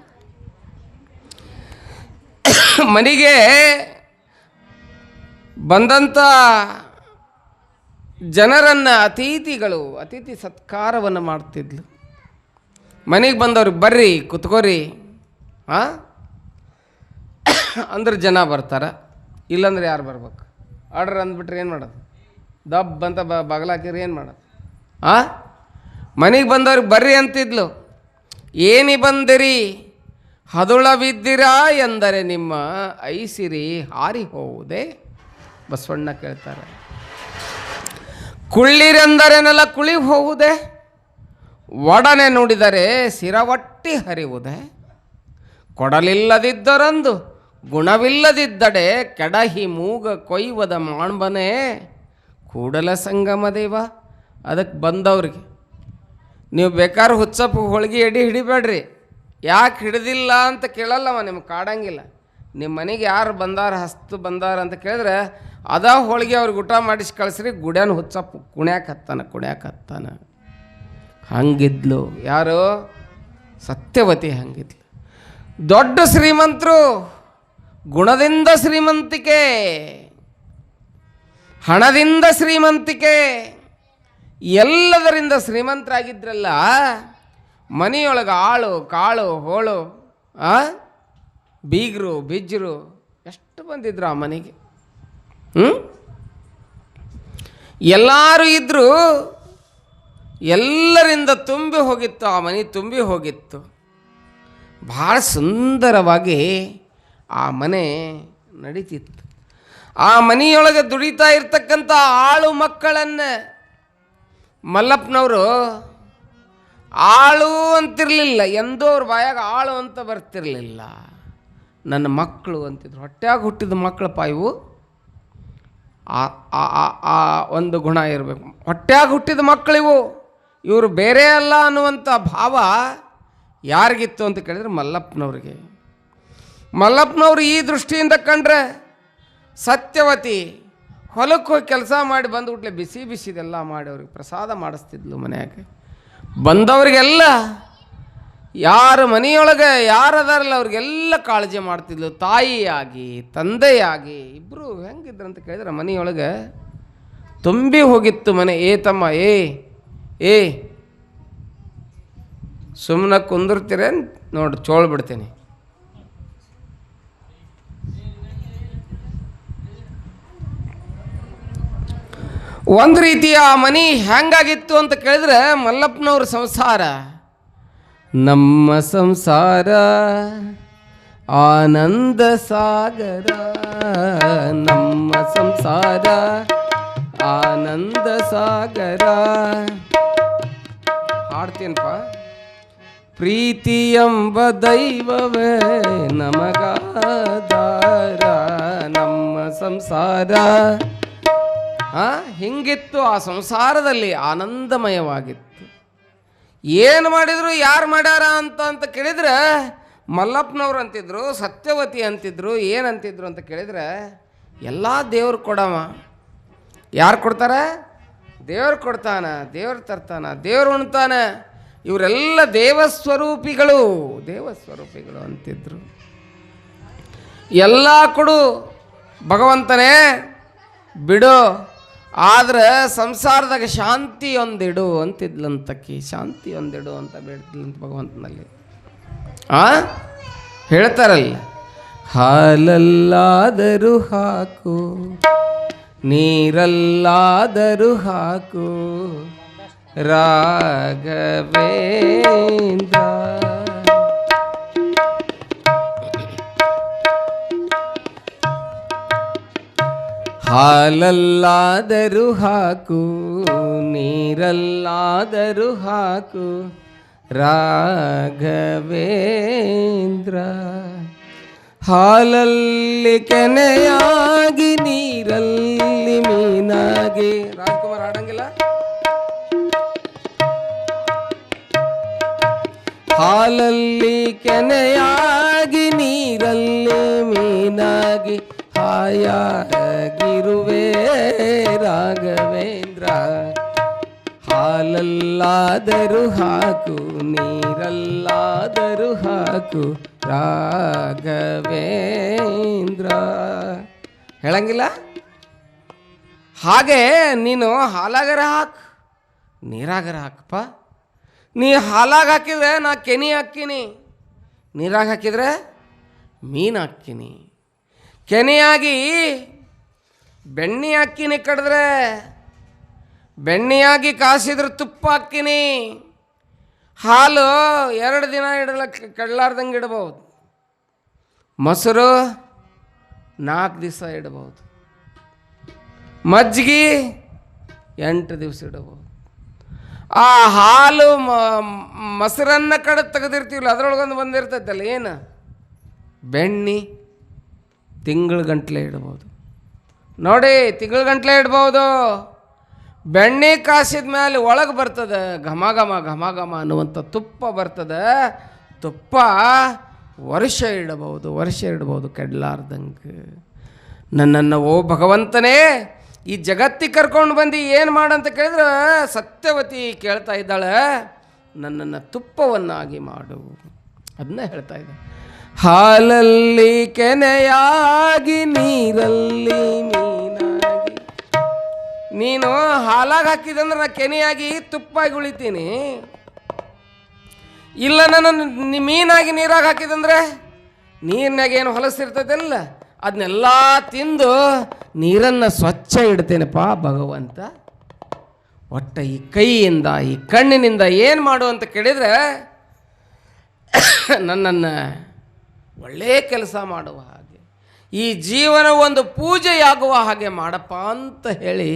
ಮನೆಗೆ ಬಂದಂಥ ಜನರನ್ನು ಅತಿಥಿ ಸತ್ಕಾರವನ್ನು ಮಾಡ್ತಿದ್ಲು. ಮನೆಗೆ ಬಂದವ್ರು ಬರ್ರಿ ಕುತ್ಕೋರಿ ಅಂದ್ರೆ ಜನ ಬರ್ತಾರೆ, ಇಲ್ಲಾಂದ್ರೆ ಯಾರು ಬರ್ಬೇಕು? ಆರ್ಡ್ರ್ ಅಂದ್ಬಿಟ್ರೆ ಏನು ಮಾಡೋದು? ದಬ್ ಅಂತ ಬಾಗಿಲಾಕಿರಿ ಏನು ಮಾಡೋದು? ಮನೆಗೆ ಬಂದವ್ರಿಗೆ ಬರ್ರಿ ಅಂತಿದ್ಲು. ಏನಿ ಬಂದಿರಿ ಹದುಳವಿದ್ದಿರಾ ಎಂದರೆ ನಿಮ್ಮ ಐಸಿರಿ ಹಾರಿ ಹೋವುದೇ? ಬಸವಣ್ಣ ಕೇಳ್ತಾರೆ. ಕುಳ್ಳಿರೆಂದರೆನೆಲ್ಲ ಕುಳಿ ಹೋಗುವುದೇ? ಒಡನೆ ನುಡಿದರೆ ಸಿರವಟ್ಟಿ ಹರಿವುದೇ? ಕೊಡಲಿಲ್ಲದಿದ್ದರಂದು ಗುಣವಿಲ್ಲದಿದ್ದಡೆ ಕೆಡಹಿ ಮೂಗ ಕೊಯ್ವದ ಮಾಣ್ಬನೇ ಕೂಡಲ ಸಂಗಮ ದೇವ. ಅದಕ್ಕೆ ಬಂದವ್ರಿಗೆ ನೀವು ಬೇಕಾದ್ರೆ ಹುಚ್ಚಪ್ಪ ಹೋಳಿಗೆ ಎಡಿ ಹಿಡಿಬೇಡ್ರಿ. ಯಾಕೆ ಹಿಡ್ದಿಲ್ಲ ಅಂತ ಕೇಳಲ್ಲವ, ನಿಮ್ಗೆ ಕಾಡಂಗಿಲ್ಲ. ನಿಮ್ಮ ಮನೆಗೆ ಯಾರು ಬಂದಾರ ಹಸ್ತು ಬಂದಾರ ಅಂತ ಕೇಳಿದ್ರೆ ಅದ ಹೋಳಿಗೆ ಅವ್ರಿಗೆ ಊಟ ಮಾಡಿಸಿ ಕಳಿಸ್ರಿ. ಗುಡ್ಯಾನ ಹುಚ್ಚಪ್ಪ ಕುಣ್ಯಾಕ ಹತ್ತಾನ. ಹಂಗಿದ್ಲು ಯಾರು? ಸತ್ಯವತಿ ಹಂಗಿದ್ಲು. ದೊಡ್ಡ ಶ್ರೀಮಂತರು, ಗುಣದಿಂದ ಶ್ರೀಮಂತಿಕೆ, ಹಣದಿಂದ ಶ್ರೀಮಂತಿಕೆ, ಎಲ್ಲದರಿಂದ ಶ್ರೀಮಂತರಾಗಿದ್ರಲ್ಲ. ಮನೆಯೊಳಗೆ ಆಳು ಕಾಳು ಹೋಳು, ಬೀಗರು ಬಿಜ್ಜರು ಎಷ್ಟು ಬಂದಿದ್ರು ಆ ಮನೆಗೆ. ಎಲ್ಲರೂ ಇದ್ದರು, ಎಲ್ಲರಿಂದ ತುಂಬಿ ಹೋಗಿತ್ತು, ಆ ಮನೆ ತುಂಬಿ ಹೋಗಿತ್ತು. ಭಾಳ ಸುಂದರವಾಗಿ ಆ ಮನೆ ನಡೀತಿತ್ತು. ಆ ಮನೆಯೊಳಗೆ ದುಡಿತಾ ಇರ್ತಕ್ಕಂಥ ಆಳು ಮಕ್ಕಳನ್ನು ಮಲ್ಲಪ್ಪನವರು ಆಳು ಅಂತಿರಲಿಲ್ಲ, ಎಂದೂ ಅವ್ರ ಬಾಯಾಗ ಆಳು ಅಂತ ಬರ್ತಿರಲಿಲ್ಲ. ನನ್ನ ಮಕ್ಕಳು ಅಂತಿದ್ರು. ಹೊಟ್ಯಾಗ ಹುಟ್ಟಿದ ಮಕ್ಕಳಪ್ಪ ಇವು. ಆ ಒಂದು ಗುಣ ಇರಬೇಕು. ಹೊಟ್ಯಾಗ ಹುಟ್ಟಿದ ಮಕ್ಕಳಿವು, ಇವರು ಬೇರೆ ಅಲ್ಲ ಅನ್ನುವಂಥ ಭಾವ ಯಾರಿಗಿತ್ತು ಅಂತ ಕೇಳಿದ್ರೆ ಮಲ್ಲಪ್ಪನವ್ರಿಗೆ. ಮಲ್ಲಪ್ಪನವರು ಈ ದೃಷ್ಟಿಯಿಂದ ಕಂಡ್ರೆ ಸತ್ಯವತಿ ಹೊಲಕ್ಕೆ ಹೋಗಿ ಕೆಲಸ ಮಾಡಿ ಬಂದುಬಿಟ್ಲೆ ಬಿಸಿ ಬಿಸಿದೆಲ್ಲ ಮಾಡಿ ಅವ್ರಿಗೆ ಪ್ರಸಾದ ಮಾಡಿಸ್ತಿದ್ಲು. ಮನ್ಯಾಗ ಬಂದವ್ರಿಗೆಲ್ಲ ಯಾರು ಮನೆಯೊಳಗೆ ಯಾರದಾರಲ್ಲ ಅವ್ರಿಗೆಲ್ಲ ಕಾಳಜಿ ಮಾಡ್ತಿದ್ಲು. ತಾಯಿಯಾಗಿ ತಂದೆಯಾಗಿ ಇಬ್ಬರು ಹೆಂಗಿದ್ರು ಅಂತ ಕೇಳಿದ್ರೆ ಮನೆಯೊಳಗೆ ತುಂಬಿ ಹೋಗಿತ್ತು ಮನೆ. ಏ ತಮ್ಮ, ಏ ಸುಮ್ಮನೆ ಕುಂದಿರ್ತೀರ ನೋಡಿ ಚೋಳು ಬಿಡ್ತೀನಿ. ಒಂದು ರೀತಿಯ ಆ ಮನೆ ಹೆಂಗಾಗಿತ್ತು ಅಂತ ಕೇಳಿದ್ರೆ ಮಲ್ಲಪ್ಪನವ್ರ ಸಂಸಾರ, ನಮ್ಮ ಸಂಸಾರ ಆನಂದ ಸಾಗರ, ನಮ್ಮ ಸಂಸಾರ ಆನಂದ ಸಾಗರ. ಹಾಡ್ತೀನಪ್ಪ. ಪ್ರೀತಿ ಎಂಬ ದೈವವೇ ನಮಗಾದಾರ, ನಮ್ಮ ಸಂಸಾರ ಹಿಂಗಿತ್ತು. ಆ ಸಂಸಾರದಲ್ಲಿ ಆನಂದಮಯವಾಗಿತ್ತು. ಏನು ಮಾಡಿದ್ರು, ಯಾರು ಮಾಡ್ಯಾರ ಅಂತ ಕೇಳಿದ್ರೆ ಮಲ್ಲಪ್ಪನವ್ರು ಅಂತಿದ್ರು, ಸತ್ಯವತಿ ಅಂತಿದ್ರು. ಏನಂತಿದ್ರು ಅಂತ ಕೇಳಿದ್ರೆ ಎಲ್ಲ ದೇವ್ರು ಕೊಡವ. ಯಾರು ಕೊಡ್ತಾರೆ? ದೇವ್ರು ಕೊಡ್ತಾನ, ದೇವ್ರು ತರ್ತಾನ, ದೇವ್ರು ಉಣ್ತಾನ. ಇವರೆಲ್ಲ ದೇವಸ್ವರೂಪಿಗಳು, ದೇವಸ್ವರೂಪಿಗಳು ಅಂತಿದ್ರು. ಎಲ್ಲ ಕೊಡು ಭಗವಂತನೇ ಬಿಡು, ಆದ್ರೆ ಸಂಸಾರದಾಗ ಶಾಂತಿ ಒಂದಿಡು ಅಂತಿದ್ಲಂತಕ್ಕಿ. ಶಾಂತಿ ಒಂದಿಡು ಅಂತ ಬೇಡ್ತಿದ್ಲಂತ ಭಗವಂತನಲ್ಲಿ. ಹೇಳ್ತಾರಲ್ಲ, ಹಾಲಲ್ಲಾದರೂ ಹಾಕು, ನೀರಲ್ಲಾದರೂ ಹಾಕು, ರಾಘವೇಂದ್ರ. ಹಾಲಲ್ಲಾದರೂ ಹಾಕು, ನೀರಲ್ಲಾದರೂ ಹಾಕು, ರಾಘವೇಂದ್ರ. ಹಾಲಲ್ಲಿ ಕೆನೆಯಾಗಿ, ನೀರಲ್ಲಿ ಮೀನಾಗಿ. ರಾಜ್ಕುಮಾರ್ ಹಾಡಂಗಿಲ್ಲ? ಹಾಲಲ್ಲಿ ಕೆನೆಯಾಗಿ, ನೀರಲ್ಲಿ ಮೀನಾಗಿ, ಹಾಯಾಗಿರುವೆ ರಾಘವೇಂದ್ರ. ಹಾಲಲ್ಲಾದರೂ ಹಾಕು, ನೀರಲ್ಲಾದರೂ ಹಾಕು, ರಾಘವೇಂದ್ರ. ಹೇಳಂಗಿಲ್ಲ? ಹಾಗೆ ನೀನು ಹಾಲಾಗರ ಹಾಕು, ನೀರಾಗರ ಹಾಕಪ್ಪ. ನೀ ಹಾಲಾಗ ಹಾಕಿದ್ರೆ ನಾ ಕೆನೆ ಹಾಕ್ತೀನಿ, ನೀರಾಗ ಹಾಕಿದ್ರೆ ಮೀನು ಹಾಕ್ತೀನಿ. ಕೆನೆಯಾಗಿ ಬೆಣ್ಣೆ ಹಾಕ್ತೀನಿ, ಕಡಿದ್ರೆ ಬೆಣ್ಣೆಯಾಗಿ ಕಾಸಿದ್ರೆ ತುಪ್ಪ ಹಾಕ್ತೀನಿ. ಹಾಲು 2 ದಿನ ಕೆಡಲಾರ್ದಂಗೆ ಇಡ್ಬೋದು, ಮೊಸರು 4 ದಿವಸ ಇಡ್ಬೋದು, ಮಜ್ಜಿಗೆ 8 ದಿವಸ ಇಡಬಹುದು. ಆ ಹಾಲು ಮೊಸರನ್ನು ತೆಗೆದಿರ್ತೀವಲ್ಲ, ಅದರೊಳಗೊಂದು ಬಂದಿರ್ತೈತಲ್ಲ, ಏನು ಬೆಣ್ಣೆ, ತಿಂಗಳ ಇಡ್ಬೋದು. ನೋಡಿ, ತಿಂಗಳ ಇಡ್ಬೋದು. ಬೆಣ್ಣೆ ಕಾಸಿದ ಮೇಲೆ ಒಳಗೆ ಬರ್ತದೆ ಘಮ ಘಮ ಘಮ ಘಮ ಅನ್ನುವಂಥ ತುಪ್ಪ ಬರ್ತದೆ. ತುಪ್ಪ ವರ್ಷ ಇಡ್ಬೋದು ಕೆಡಲಾರ್ದಂಗೆ. ನನ್ನನ್ನು ಓ ಭಗವಂತನೇ ಈ ಜಗತ್ತಿಗೆ ಕರ್ಕೊಂಡು ಬಂದು ಏನು ಮಾಡಂತ ಕೇಳಿದ್ರೆ ಸತ್ಯವತಿ ಕೇಳ್ತಾ ಇದ್ದಾಳೆ, ನನ್ನನ್ನು ತುಪ್ಪವನ್ನಾಗಿ ಮಾಡು. ಅದನ್ನ ಹೇಳ್ತಾ ಇದ್ದೆ. ಹಾಲಲ್ಲಿ ಕೆನೆಯಾಗಿ ನೀರಲ್ಲಿ ಮೀನಾಗಿ. ನೀನು ಹಾಲಾಗಿ ಹಾಕಿದಂದ್ರೆ ನಾ ಕೆನೆಯಾಗಿ ತುಪ್ಪಾಗಿ ಉಳಿತೀನಿ. ಇಲ್ಲ ನಾನು ಮೀನಾಗಿ ನೀರಾಗಿ ಹಾಕಿದಂದ್ರೆ ನೀರಿನಾಗ ಏನು ಹೊಲಸಿರ್ತದಲ್ಲ ಅದನ್ನೆಲ್ಲ ತಿಂದು ನೀರನ್ನು ಸ್ವಚ್ಛ ಇಡ್ತೇನೆಪ್ಪ ಭಗವಂತ. ಒಟ್ಟ ಈ ಕೈಯಿಂದ ಈ ಕಣ್ಣಿನಿಂದ ಏನು ಮಾಡು ಅಂತ ಕೇಳಿದರೆ ನನ್ನನ್ನು ಒಳ್ಳೆಯ ಕೆಲಸ ಮಾಡುವ ಹಾಗೆ, ಈ ಜೀವನ ಒಂದು ಪೂಜೆಯಾಗುವ ಹಾಗೆ ಮಾಡಪ್ಪ ಅಂತ ಹೇಳಿ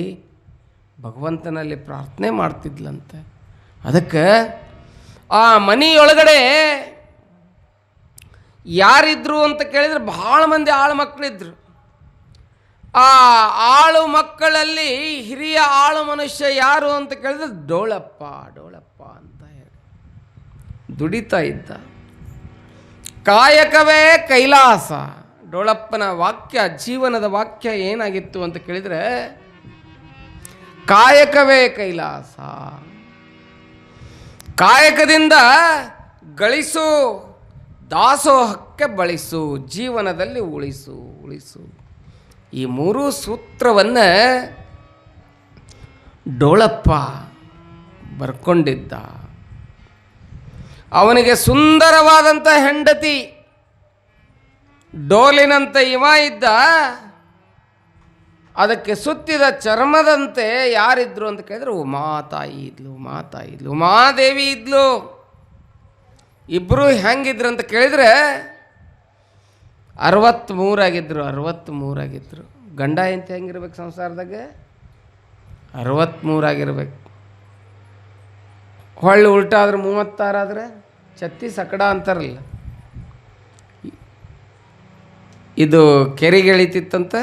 ಭಗವಂತನಲ್ಲಿ ಪ್ರಾರ್ಥನೆ ಮಾಡ್ತಿದ್ಲಂತೆ. ಅದಕ್ಕೆ ಆ ಮನೆಯೊಳಗಡೆ ಯಾರಿದ್ರು ಅಂತ ಕೇಳಿದರೆ ಭಾಳ ಮಂದಿ ಆಳು ಮಕ್ಕಳಿದ್ರು. ಆ ಆಳು ಮಕ್ಕಳಲ್ಲಿ ಹಿರಿಯ ಆಳು ಮನುಷ್ಯ ಯಾರು ಅಂತ ಕೇಳಿದ್ರೆ ಡೋಳಪ್ಪ ಅಂತ ಹೇಳಿ ದುಡಿತಾ ಇದ್ದ. ಕಾಯಕವೇ ಕೈಲಾಸ. ಡೋಳಪ್ಪನ ವಾಕ್ಯ, ಜೀವನದ ವಾಕ್ಯ ಏನಾಗಿತ್ತು ಅಂತ ಕೇಳಿದರೆ ಕಾಯಕವೇ ಕೈಲಾಸ. ಕಾಯಕದಿಂದ ಗಳಿಸು, ದಾಸೋಹಕ್ಕೆ ಬಳಸು, ಜೀವನದಲ್ಲಿ ಉಳಿಸು. ಈ ಮೂರು ಸೂತ್ರವನ್ನು ಡೋಳಪ್ಪ ಬರ್ಕೊಂಡಿದ್ದ. ಅವನಿಗೆ ಸುಂದರವಾದಂಥ ಹೆಂಡತಿ ಡೋಲಿನಂತ ಇವ ಇದ್ದ. ಅದಕ್ಕೆ ಸುತ್ತಿದ ಚರ್ಮದಂತೆ ಯಾರಿದ್ರು ಅಂತ ಕೇಳಿದ್ರೆ ಉಮಾತಾಯಿ ಇದ್ಲು. ಉಮಾದೇವಿ ಇದ್ಲು. ಇಬ್ಬರು ಹೆಂಗಿದ್ರು ಅಂತ ಕೇಳಿದರೆ 63 ಆಗಿದ್ರು. ಗಂಡ ಎಂತ ಹೆಂಗಿರ್ಬೇಕು ಸಂಸಾರದಾಗ? 63 ಆಗಿರ್ಬೇಕು. ಹೊಳ್ಳಿ ಉಲ್ಟಾದ್ರೆ 36 ಆದರೆ ಛತ್ತೀಸ್ ಸಕಡ ಅಂತಾರಲ್ಲ. ಇದು ಕೆರೆಗೆ ಎಳಿತಿತ್ತಂತ,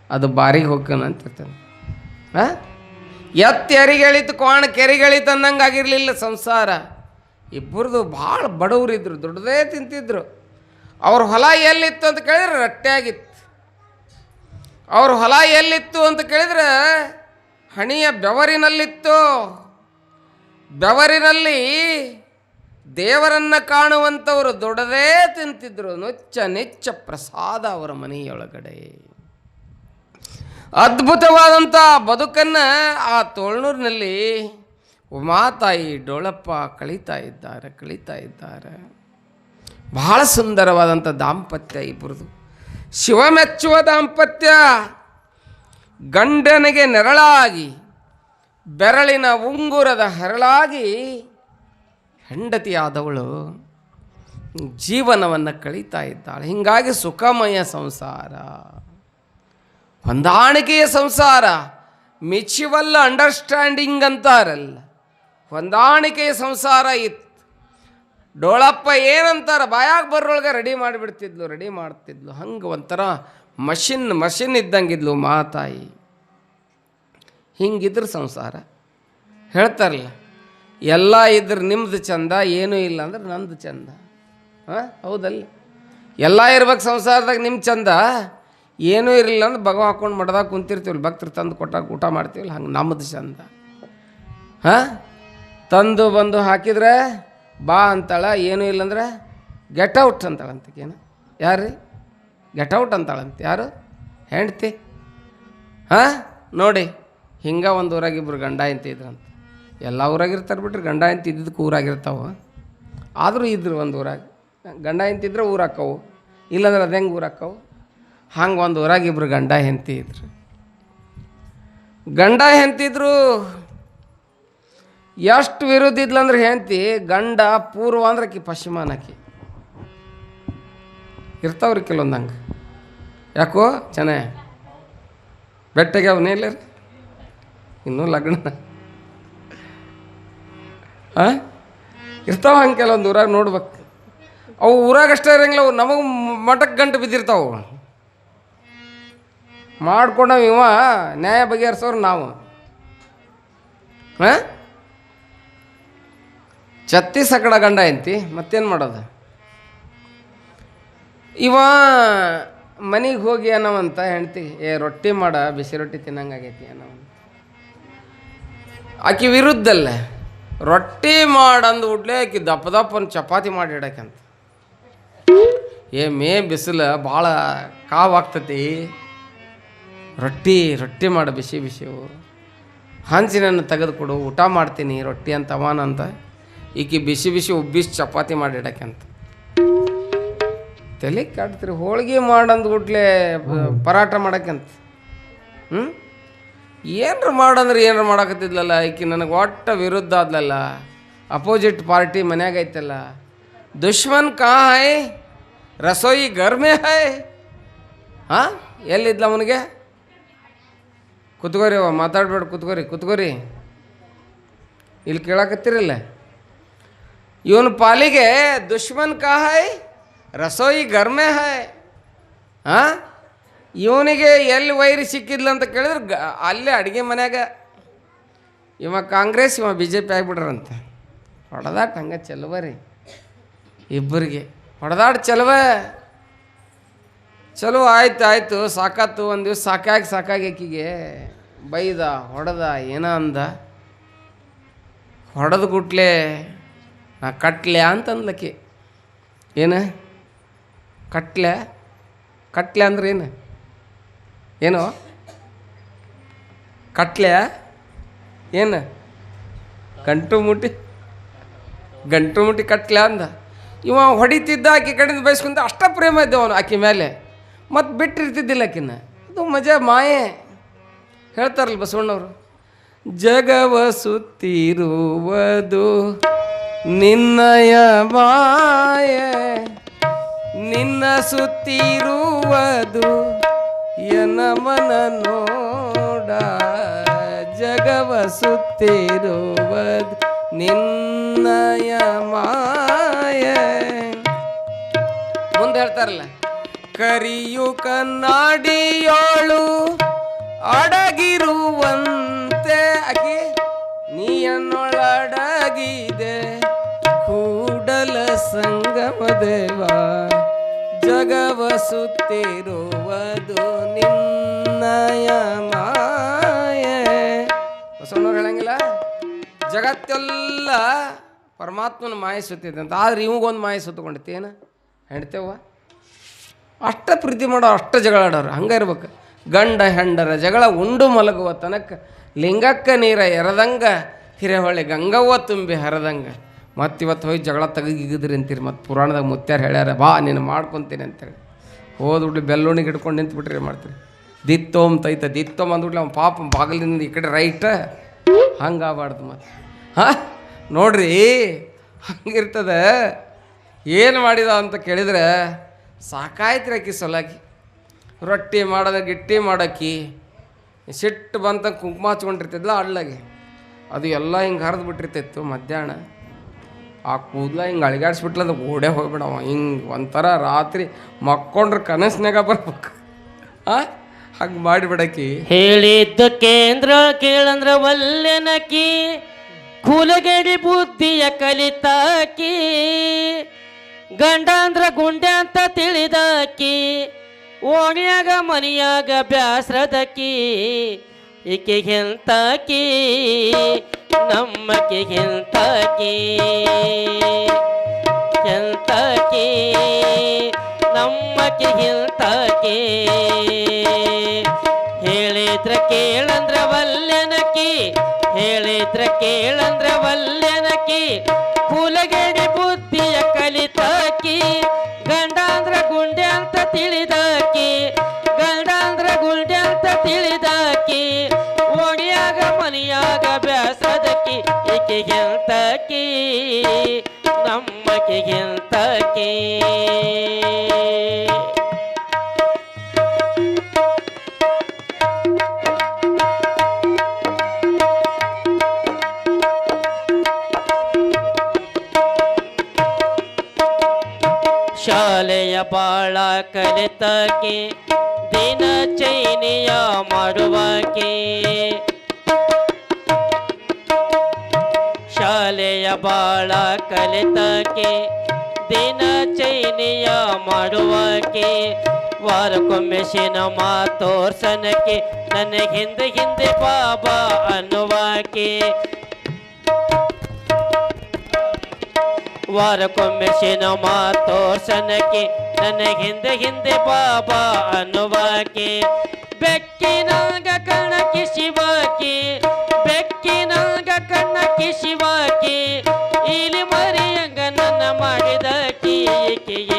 ಅದು ಬಾರಿಗೆ ಹೋಗ್ಕನ ಅಂತಿರ್ತಾನೆ. ಎತ್ತಿ ಎರಿಗೆ ಎಳಿತು, ಕೋಣ ಕೆರೆಗೆ ಎಳಿತು ಅನ್ನಂಗೆ ಆಗಿರಲಿಲ್ಲ ಸಂಸಾರ. ಇಬ್ಬರದು ಭಾಳ ಬಡವರಿದ್ರು, ದೊಡ್ಡದೇ ತಿಂತಿದ್ರು. ಅವ್ರ ಹೊಲ ಎಲ್ಲಿತ್ತು ಅಂತ ಕೇಳಿದ್ರೆ ರಟ್ಟೆಯಾಗಿತ್ತು. ಅವ್ರ ಹೊಲ ಎಲ್ಲಿತ್ತು ಅಂತ ಕೇಳಿದ್ರೆ ಹಣಿಯ ಬೆವರಿನಲ್ಲಿತ್ತು. ಬೆವರಿನಲ್ಲಿ ದೇವರನ್ನು ಕಾಣುವಂಥವರು ದೊಡ್ಡದೇ ತಿಂತಿದ್ರು. ನಿಚ್ಚ ಪ್ರಸಾದ ಅವರ ಮನೆಯೊಳಗಡೆ. ಅದ್ಭುತವಾದಂಥ ಬದುಕನ್ನು ಆ ತೋಳ್ನೂರಿನಲ್ಲಿ ಉಮಾತಾಯಿ ಡೋಳಪ್ಪ ಕಳೀತಾ ಇದ್ದಾರೆ. ಬಹಳ ಸುಂದರವಾದಂಥ ದಾಂಪತ್ಯ ಇಬ್ಬರದು. ಶಿವ ಮೆಚ್ಚುವ ದಾಂಪತ್ಯ. ಗಂಡನಿಗೆ ನೆರಳಾಗಿ, ಬೆರಳಿನ ಉಂಗುರದ ಹರಳಾಗಿ ಹೆಂಡತಿಯಾದವಳು ಜೀವನವನ್ನು ಕಳೀತಾ ಇದ್ದಾಳೆ. ಹೀಗಾಗಿ ಸುಖಮಯ ಸಂಸಾರ, ಹೊಂದಾಣಿಕೆಯ ಸಂಸಾರ. ಮ್ಯೂಚುವಲ್ ಅಂಡರ್ಸ್ಟ್ಯಾಂಡಿಂಗ್ ಅಂತಾರಲ್ಲ, ಹೊಂದಾಣಿಕೆಯ ಸಂಸಾರ ಇತ್ತು. ಡೋಳಪ್ಪ ಏನಂತಾರ, ಬಾಯಾಗ ಬರೋಳಗೆ ರೆಡಿ ಮಾಡ್ತಿದ್ಲು. ಹಂಗೆ ಒಂಥರ ಮಷಿನ್ ಇದ್ದಂಗಿದ್ಲು ಮಾತಾಯಿ. ಹಿಂಗಿದ್ರ ಸಂಸಾರ. ಹೇಳ್ತಾರಲ್ಲ, ಎಲ್ಲ ಇದ್ರೆ ನಿಮ್ದು ಚಂದ, ಏನೂ ಇಲ್ಲ ಅಂದ್ರೆ ನಂದು ಚಂದ. ಹೌದಲ್ಲ? ಎಲ್ಲ ಇರ್ಬೇಕು ಸಂಸಾರದಾಗ ನಿಮ್ಮ ಚಂದ, ಏನೂ ಇರಲಿಲ್ಲ ಅಂದ್ರೆ ಬಗ ಹಾಕ್ಕೊಂಡು ಮಡ್ದಾಗ ಕುಂತಿರ್ತೀವಲ್ಲ, ಭಕ್ತರು ತಂದು ಕೊಟ್ಟಾಗ ಊಟ ಮಾಡ್ತೀವಲ್ಲ, ಹಂಗೆ ನಮ್ಮದು ಚಂದ. ತಂದು ಬಂದು ಹಾಕಿದ್ರೆ ಬಾ ಅಂತಾಳ, ಏನೂ ಇಲ್ಲಂದ್ರೆ ಗೆಟ್ ಔಟ್ ಅಂತಾಳಂತಕೇನು? ಯಾರು ಗೆಟ್ ಔಟ್ ಅಂತಾಳಂತ? ಯಾರು? ಹೆಂಡ್ತಿ. ನೋಡಿ, ಹಿಂಗೆ ಒಂದು ಊರಾಗ ಇಬ್ಬರು ಗಂಡ ಹೆಂಡ್ತಿ ಇದ್ರಂತ. ಎಲ್ಲ ಊರಾಗಿರ್ತಾರೆ ಬಿಟ್ರೆ, ಗಂಡ ಹೆಂಡ್ತಿ ಇದ್ದಿದ್ದಕ್ಕೆ ಊರಾಗಿರ್ತಾವೆ. ಆದರೂ ಇದ್ರು ಒಂದು ಊರಾಗ. ಗಂಡ ಹೆಂಡ್ತಿ ಇದ್ರೆ ಊರಾಕ್ಕವು, ಇಲ್ಲಾಂದ್ರೆ ಅದು ಹೆಂಗೆ ಊರಾಕ್ಕವು? ಹಂಗೆ ಒಂದು ಊರಾಗ ಇಬ್ಬರು ಗಂಡ ಹೆಂಡ್ತಿ ಇದ್ರು. ಗಂಡ ಹೆಂಡ್ತಿದ್ರು. ಎಷ್ಟು ವಿರುದ್ಧ ಇದ್ಲಂದ್ರೆ ಹೆಂಡ್ತಿ, ಗಂಡ ಪೂರ್ವ ಅಂದ್ರೆ ಆಕಿ ಪಶ್ಚಿಮಾನಕಿ. ಇರ್ತಾವ್ರಿ ಕೆಲವೊಂದು ಹಂಗೆ. ಯಾಕೋ ಚೆನ್ನಾಗಿ ಬೆಟ್ಟಗೆ ಅವನೇ ಇಲ್ಲ ರೀ, ಇನ್ನೂ ಲಗ್ನ ಇರ್ತಾವ ಹಂಗೆ. ಕೆಲವೊಂದು ಊರಾಗ ನೋಡ್ಬೇಕು. ಅವು ಊರಾಗಷ್ಟೇ ಇರಂಗಿಲ್ಲ, ಅವು ನಮಗೆ ಮಠಕ್ಕೆ ಗಂಟು ಬಿದ್ದಿರ್ತಾವೆ. ಮಾಡ್ಕೊಂಡವ ಇವ ನ್ಯಾಯ ಬಗೆಹರಿಸೋರು ನಾವು. ಛತ್ತೀಸಗಡ ಗಂಡ ಎಂತಿ ಮತ್ತೇನು ಮಾಡೋದು? ಇವ ಮನೆಗೆ ಹೋಗಿ ಅನ್ನವಂತ ಹೆಂಡ್ತಿ, ರೊಟ್ಟಿ ಮಾಡ, ಬಿಸಿ ರೊಟ್ಟಿ ತಿನ್ನಂಗಾಗೈತಿ ಅನ್ನವಂತ. ಆಕಿ ವಿರುದ್ಧಲ್ಲ, ರೊಟ್ಟಿ ಮಾಡಂದು ಉಡ್ಲೆ ಆಕಿ ದಪ್ಪ ಒಂದು ಚಪಾತಿ ಮಾಡಿ ಇಡಕ್ಕಂತ. ಮೇ ಬಿಸಿಲು ಭಾಳ ಕಾವಾಗ್ತತಿ. ರೊಟ್ಟಿ ಮಾಡು, ಬಿಸಿ ಬಿಸಿವು ಹಂಚಿನನ್ನು ತೆಗೆದುಕೊಡು, ಊಟ ಮಾಡ್ತೀನಿ ರೊಟ್ಟಿ ಅಂತ ಅವಾನ ಅಂತ. ಈಕಿ ಬಿಸಿ ಬಿಸಿ ಉಬ್ಬಿಸಿ ಚಪಾತಿ ಮಾಡಿಡಕ್ಕೆ ಅಂತ ತಲೆ ಕಾಡ್ತೀರಿ. ಹೋಳಿಗೆ ಮಾಡಂದ್ಗುಟ್ಲೆ ಪರಾಟ ಮಾಡಕ್ಕಂತ. ಏನರ ಮಾಡಂದ್ರೆ ಏನರ ಮಾಡಕತ್ತಿದ್ಲಲ್ಲ ಈಕಿ. ನನಗೆ ಒಟ್ಟ ವಿರುದ್ಧ ಆದ್ಲಲ್ಲ, ಅಪೋಸಿಟ್ ಪಾರ್ಟಿ ಮನ್ಯಾಗ ಐತಲ್ಲ. ದುಶ್ಮನ್ ಕಾ ಹೈ ರಸೋಯಿ ಘರ್ ಮೇ ಹೈ. ಹಾಂ, ಎಲ್ಲಿದ್ಲ ಅವನಿಗೆ? ಕುತ್ಕೋರಿ, ಮಾತಾಡ್ಬೇಡ, ಕುತ್ಕೋರಿ. ಇಲ್ಲಿ ಕೇಳಕತ್ತೀರಲ್ಲ, ಇವನ ಪಾಲಿಗೆ ದುಶ್ಮನ್ ಕಾ ಹೈ ರಸೋಯಿ ಘರ್ ಮೇ ಹೈ. ಹಾಂ, ಇವನಿಗೆ ಎಲ್ಲಿ ವೈರಿ ಸಿಕ್ಕಿದ್ಲ ಅಂತ ಕೇಳಿದ್ರೆ ಅಲ್ಲೇ ಅಡುಗೆ ಮನ್ಯಾಗ. ಇವ ಕಾಂಗ್ರೆಸ್, ಇವ BJP ಆಗಿಬಿಟ್ರಂತ. ಹೊಡೆದಾಟ ಹಂಗೆ ಚೆಲುವ ರೀ ಇಬ್ಬರಿಗೆ. ಹೊಡೆದಾಟ ಚಲೋ ಆಯ್ತು ಸಾಕಾತು. ಒಂದು ದಿವ್ಸ ಸಾಕಾಗಿ ಆಕಿಗೆ ಬೈದ, ಹೊಡೆದ, ಏನೋ ಅಂದ. ಹೊಡೆದು ಗುಟ್ಲೆ ನಾ ಕಟ್ಲೆ ಅಂತಂದ್ಲಕ್ಕಿ. ಏನು ಕಟ್ಲೆ ಅಂದ್ರೆ ಏನು ಕಟ್ಲೆ? ಏನು ಗಂಟು ಮುಟ್ಟಿ ಕಟ್ಲೆ ಅಂದ. ಇವ ಹೊಡಿತಿದ್ದ, ಆಕೆ ಕಡೆಯಿಂದ ಬಯಸ್ಕೊಂತ. ಅಷ್ಟ ಪ್ರೇಮ ಇದ್ದ ಅವನು ಆಕೆ ಮೇಲೆ. ಮತ್ತು ಬಿಟ್ಟಿರ್ತಿದ್ದಿಲ್ಲ ಆಕಿನ್ನ. ಅದು ಮಜಾ ಮಾಯೆ. ಹೇಳ್ತಾರಲ್ಲ ಬಸವಣ್ಣವರು, ಜಗವ ಸುತ್ತಿರುವುದು ನಿನ್ನಯ ಮಾಯೆ, ನಿನ್ನ ಸುತ್ತಿರುವುದು ಎನ ಮನ ನೋಡ. ಜಗವ ಸುತ್ತಿರುವುದು ನಿನ್ನಯ ಮಾಯೆ. ಮುಂದೆ ಹೇಳ್ತಾರಲ್ಲ, ಕರಿಯು ಕನ್ನಡಿಯೋಳು ಅಡಗಿರುವಂತೆ ಆಕೆ ನೀಯನ್ನೊಳಡಗಿದೆ ಕೂಡಲ ಸಂಗಮ ದೇವ. ಜಗವ ಸುತ್ತಿರುವುದು ನಿನ್ನಯ ಮಾಯೆ. ಬಸವಣ್ಣವ್ರು ಹೇಳಂಗಿಲ್ಲ, ಜಗತ್ತೆಲ್ಲ ಪರಮಾತ್ಮನ ಮಾಯೆ ಸುತ್ತಿದೆ ಅಂತ. ಆದ್ರೆ ಇವಂಗೊಂದು ಮಾಯೆ ಸುತ್ತಕೊಂಡೈತಿ. ಏನು ಹೆಣ್ತೇವ ಅಷ್ಟ ಪ್ರೀತಿ ಮಾಡೋ, ಅಷ್ಟ ಜಗಳ ಆಡೋರು. ಹಂಗೆ ಇರ್ಬೇಕು. ಗಂಡ ಹೆಂಡರ ಜಗಳ ಉಂಡು ಮಲಗುವ ತನಕ ಲಿಂಗಕ್ಕ ನೀರ ಎರದಂಗ ಹಿರೇಹೊಳೆ ಗಂಗವ್ವ ತುಂಬಿ ಹರದಂಗ. ಮತ್ತಿವತ್ತು ಹೋಗಿ ಜಗಳ ತೆಗಿದ್ರಿ ಅಂತೀರಿ. ಮತ್ತು ಪುರಾಣದಾಗ ಮುತ್ಯಾರು ಹೇಳ್ಯಾರ, ಬಾ ನೀನು ಮಾಡ್ಕೊತೀನಿ ಅಂತೇಳಿ. ಹೋದ್ಬಿಡ್ಲಿ ಬೆಲ್ಲುಣಿಗೆ ಹಿಡ್ಕೊಂಡು ನಿಂತ್ಬಿಟ್ರಿ ಮಾಡ್ತೀರಿ. ದಿತ್ತೋಮ್ ತೈತ ದಿತ್ತೋಮ್ ಅಂದ್ಬಿಟ್ಲಿ ಅವ್ನು ಪಾಪ ಬಾಗಿಲಿಂದ ಈ ಕಡೆ ರೈಟ್. ಹಂಗಾಗಬಾರ್ದು ಮತ್ತೆ. ಹಾಂ ನೋಡ್ರಿ, ಹಂಗಿರ್ತದೆ. ಏನು ಮಾಡಿದ ಅಂತ ಕೇಳಿದ್ರೆ ಸಾಕಾಯ್ತು ರೀ ಆಕಿ ಸೊಲಾಗಿ. ರೊಟ್ಟಿ ಮಾಡೋದ ಗಿಟ್ಟಿ ಮಾಡೋಕ್ಕಿ ಸಿಟ್ಟು ಬಂತ ಕುಂಕುಮ ಹಚ್ಕೊಂಡಿರ್ತಿದ್ಲ ಅಳ್ಳಾಗೆ. ಅದು ಎಲ್ಲ ಹಿಂಗೆ ಹರಿದು ಬಿಟ್ಟಿರ್ತಿತ್ತು. ಮಧ್ಯಾಹ್ನ ಆ ಕೂದಲ ಹಿಂಗೆ ಅಳಿಗಾಡ್ಸ್ಬಿಟ್ಲ, ಅದು ಓಡೇ ಹೋಗ್ಬಿಡವ. ಹಿಂಗೆ ಒಂಥರ ರಾತ್ರಿ ಮಕ್ಕೊಂಡ್ರೆ ಕನಸ್ನಾಗ ಬರ್ಬೇಕು. ಹಂಗೆ ಮಾಡಿಬಿಡಕಿ. ಹೇಳಿದ್ದ ಕೇಂದ್ರ ಕೇಳಂದ್ರ ವಲ್ಲೆನಕಿ, ಕೂಲಗೇಡಿ ಬುದ್ಧಿಯ ಕಲಿತಾಕಿ. ಗಂಡ ಅಂದ್ರ ಗುಂಡೆ ಅಂತ ತಿಳಿದಾಕಿ, ಓಣ್ಯಾಗ ಮನಿಯಾಗ ಬ್ಯಾಸ್ರದಕಿ. ಈಕೆಗೆಂತಾಕಿ ನಮ್ಮಕ್ಕೆಗೆಂತಾಕಿ, ಎಂತಾಕಿ ನಮ್ಮಕ್ಕೆಗೆಂತಾಕಿ. ಹೇಳಿದ್ರ ಕೇಳಂದ್ರ ವಲ್ಲೆನಕಿ, ಹೇಳಿದ್ರ ಕೇಳಂದ್ರ ವಲ್ಲೆನಕಿ. ಕೂಲಗೇಡಿ ಬುದ್ಧಿಯ ಕಲಿತಾಕಿ, ಗಂಡ ಅಂದ್ರ ಗುಂಡೆ ಅಂತ ತಿಳಿದಾಕಿ. ಗಂಡ ಅಂದ್ರ ಗುಂಡೆ ಅಂತ ತಿಳಿದಾಕಿ, ಓಣಿಯಾಗ ಮನಿಯಾಗ ಬ್ಯಾಸದಕಿ. ಈಕೆಗೆಂತಾಕಿ ನಮ್ಮಕ್ಕೆಗೆಂತಾಕಿ. ಶಾಲೆಯ ಬಾಳ ಕಲಿತಾಕಿ, ದಿನ ಚೈನಿಯ ಮಾಡುವಾಕಿ. ಶಾಲೆಯ ಬಾಳ ಕಲಿತಾಕಿ, ದಿನ ಚೈನಿಯ ಮಾಡುವಾಕಿ. ವಾರಕ್ಕೊಮ್ಮೆ ಸಿನಿಮಾ ತೋರ್ಸನಕ್ಕೆ ನನಗೆ ಹಿಂದೆ ಹಿಂದೆ ಬಾಬಾ ಅನ್ನುವಾಕಿ. ವಾರಕ್ಕೊಮ್ಮೆ ಸಿನಿಮಾ ತೋರ್ಸನಕ್ಕೆ ನನ್ನ ಹಿಂದೆ ಹಿಂದೆ ಬಾಬಾ ಅನ್ನುವಾಕೆ ಬೆಕ್ಕಿನಾಗ ಕಣಕ್ಕೆ ಶಿವಾಕಿ ಬೆಕ್ಕಿನಾಗ ಕಣ್ಣಕ್ಕೆ ಶಿವಾಕಿ ಇಲಿ ಮರಿಯಂಗ ನನ್ನ ಮಾಡಿದಕಿ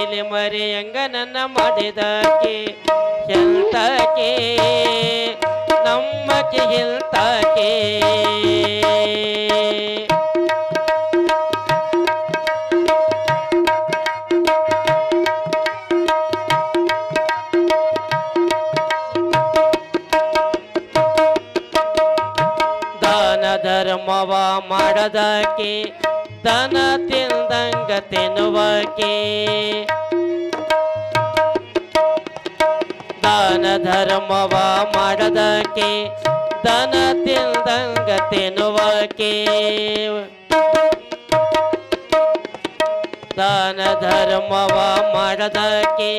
ಇಲಿ ಮರಿಯಂಗ ನನ್ನ ಮಾಡಿದಕಿ ಎಂತಕೆ ನಮ್ಮಕ್ಕೆ ಎಂತಕೆ ಧರ್ಮವ ಮಾಡದಕ್ಕೆ ದನ ತಿಂದಂಗ ತಿನ್ನುವಕ್ಕೆ ದಾನ ಧರ್ಮವ ಮಾಡದಕ್ಕೆ ದನ ತಿಂದಂಗ ತಿನ್ನುವಕ್ಕೆ ದಾನ ಧರ್ಮವ ಮಾಡದಕ್ಕೆ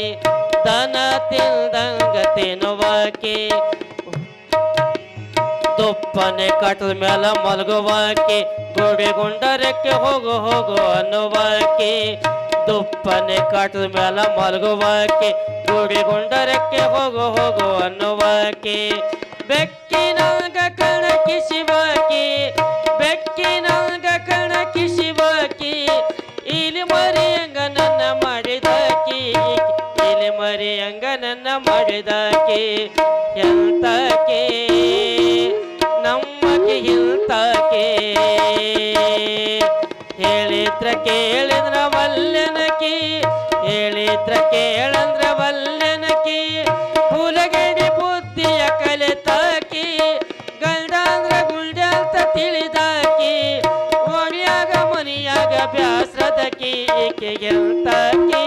ದನ ತಿಂದಂಗ ತಿನ್ನುವಕ್ಕೆ ತುಪ್ಪನೆ ಕಟ್ಟದ ಮೇಲೆ ಮಲಗುವಾಕೆ ಗೋಡೆ ಗುಂಡರಕ್ಕೆ ಹೋಗು ಹೋಗು ಅನ್ನುವಾಕೆ ತುಪ್ಪನೆ ಕಟ್ಟದ ಮೇಲೆ ಮಲಗುವಾಕೆ ಗೋಡೆ ಗುಂಡರಕ್ಕೆ ಹೋಗು ಹೋಗು ಅನ್ನುವಾಕೆ ಬೆಕ್ಕಿನಾಗ ಕಣಕ್ಕೆ ಶಿವಾಕಿ ಬೆಕ್ಕಿನಾಗ ಕಣಕ್ಕೆ ಶಿವಾಕಿ ಇಲಿ ಮರಿಯಂಗ ನನ್ನ ಮಾಡಿದಾಕಿ ಇಲಿ ಮರಿಯಂಗ ನನ್ನ ಮಾಡಿದಾಕಿ ಎಂತಕೆ ನಮಗೆ ಇಂತಕೆ ಹೇಳಿದ್ರ ಕೇಳಿದ್ರ ವಲ್ಲೆನಕಿ ಹೇಳಿದ್ರ ಕೇಳಂದ್ರ ವಲ್ಲೆನಕಿ ಹುಲಗಡಿ ಬುದ್ಧಿಯ ಕಲಿತಾಕಿ ಗಂಡಂದ್ರ ಗುಂಡ್ಯಂತ ತಿಳಿದಾಕಿ ಒಣಿಯಾಗ ಮನಿಯಾಗ ಬ್ಯಾಸ್ರದಕಿ ಈಕೆಗೆಂತಕಿ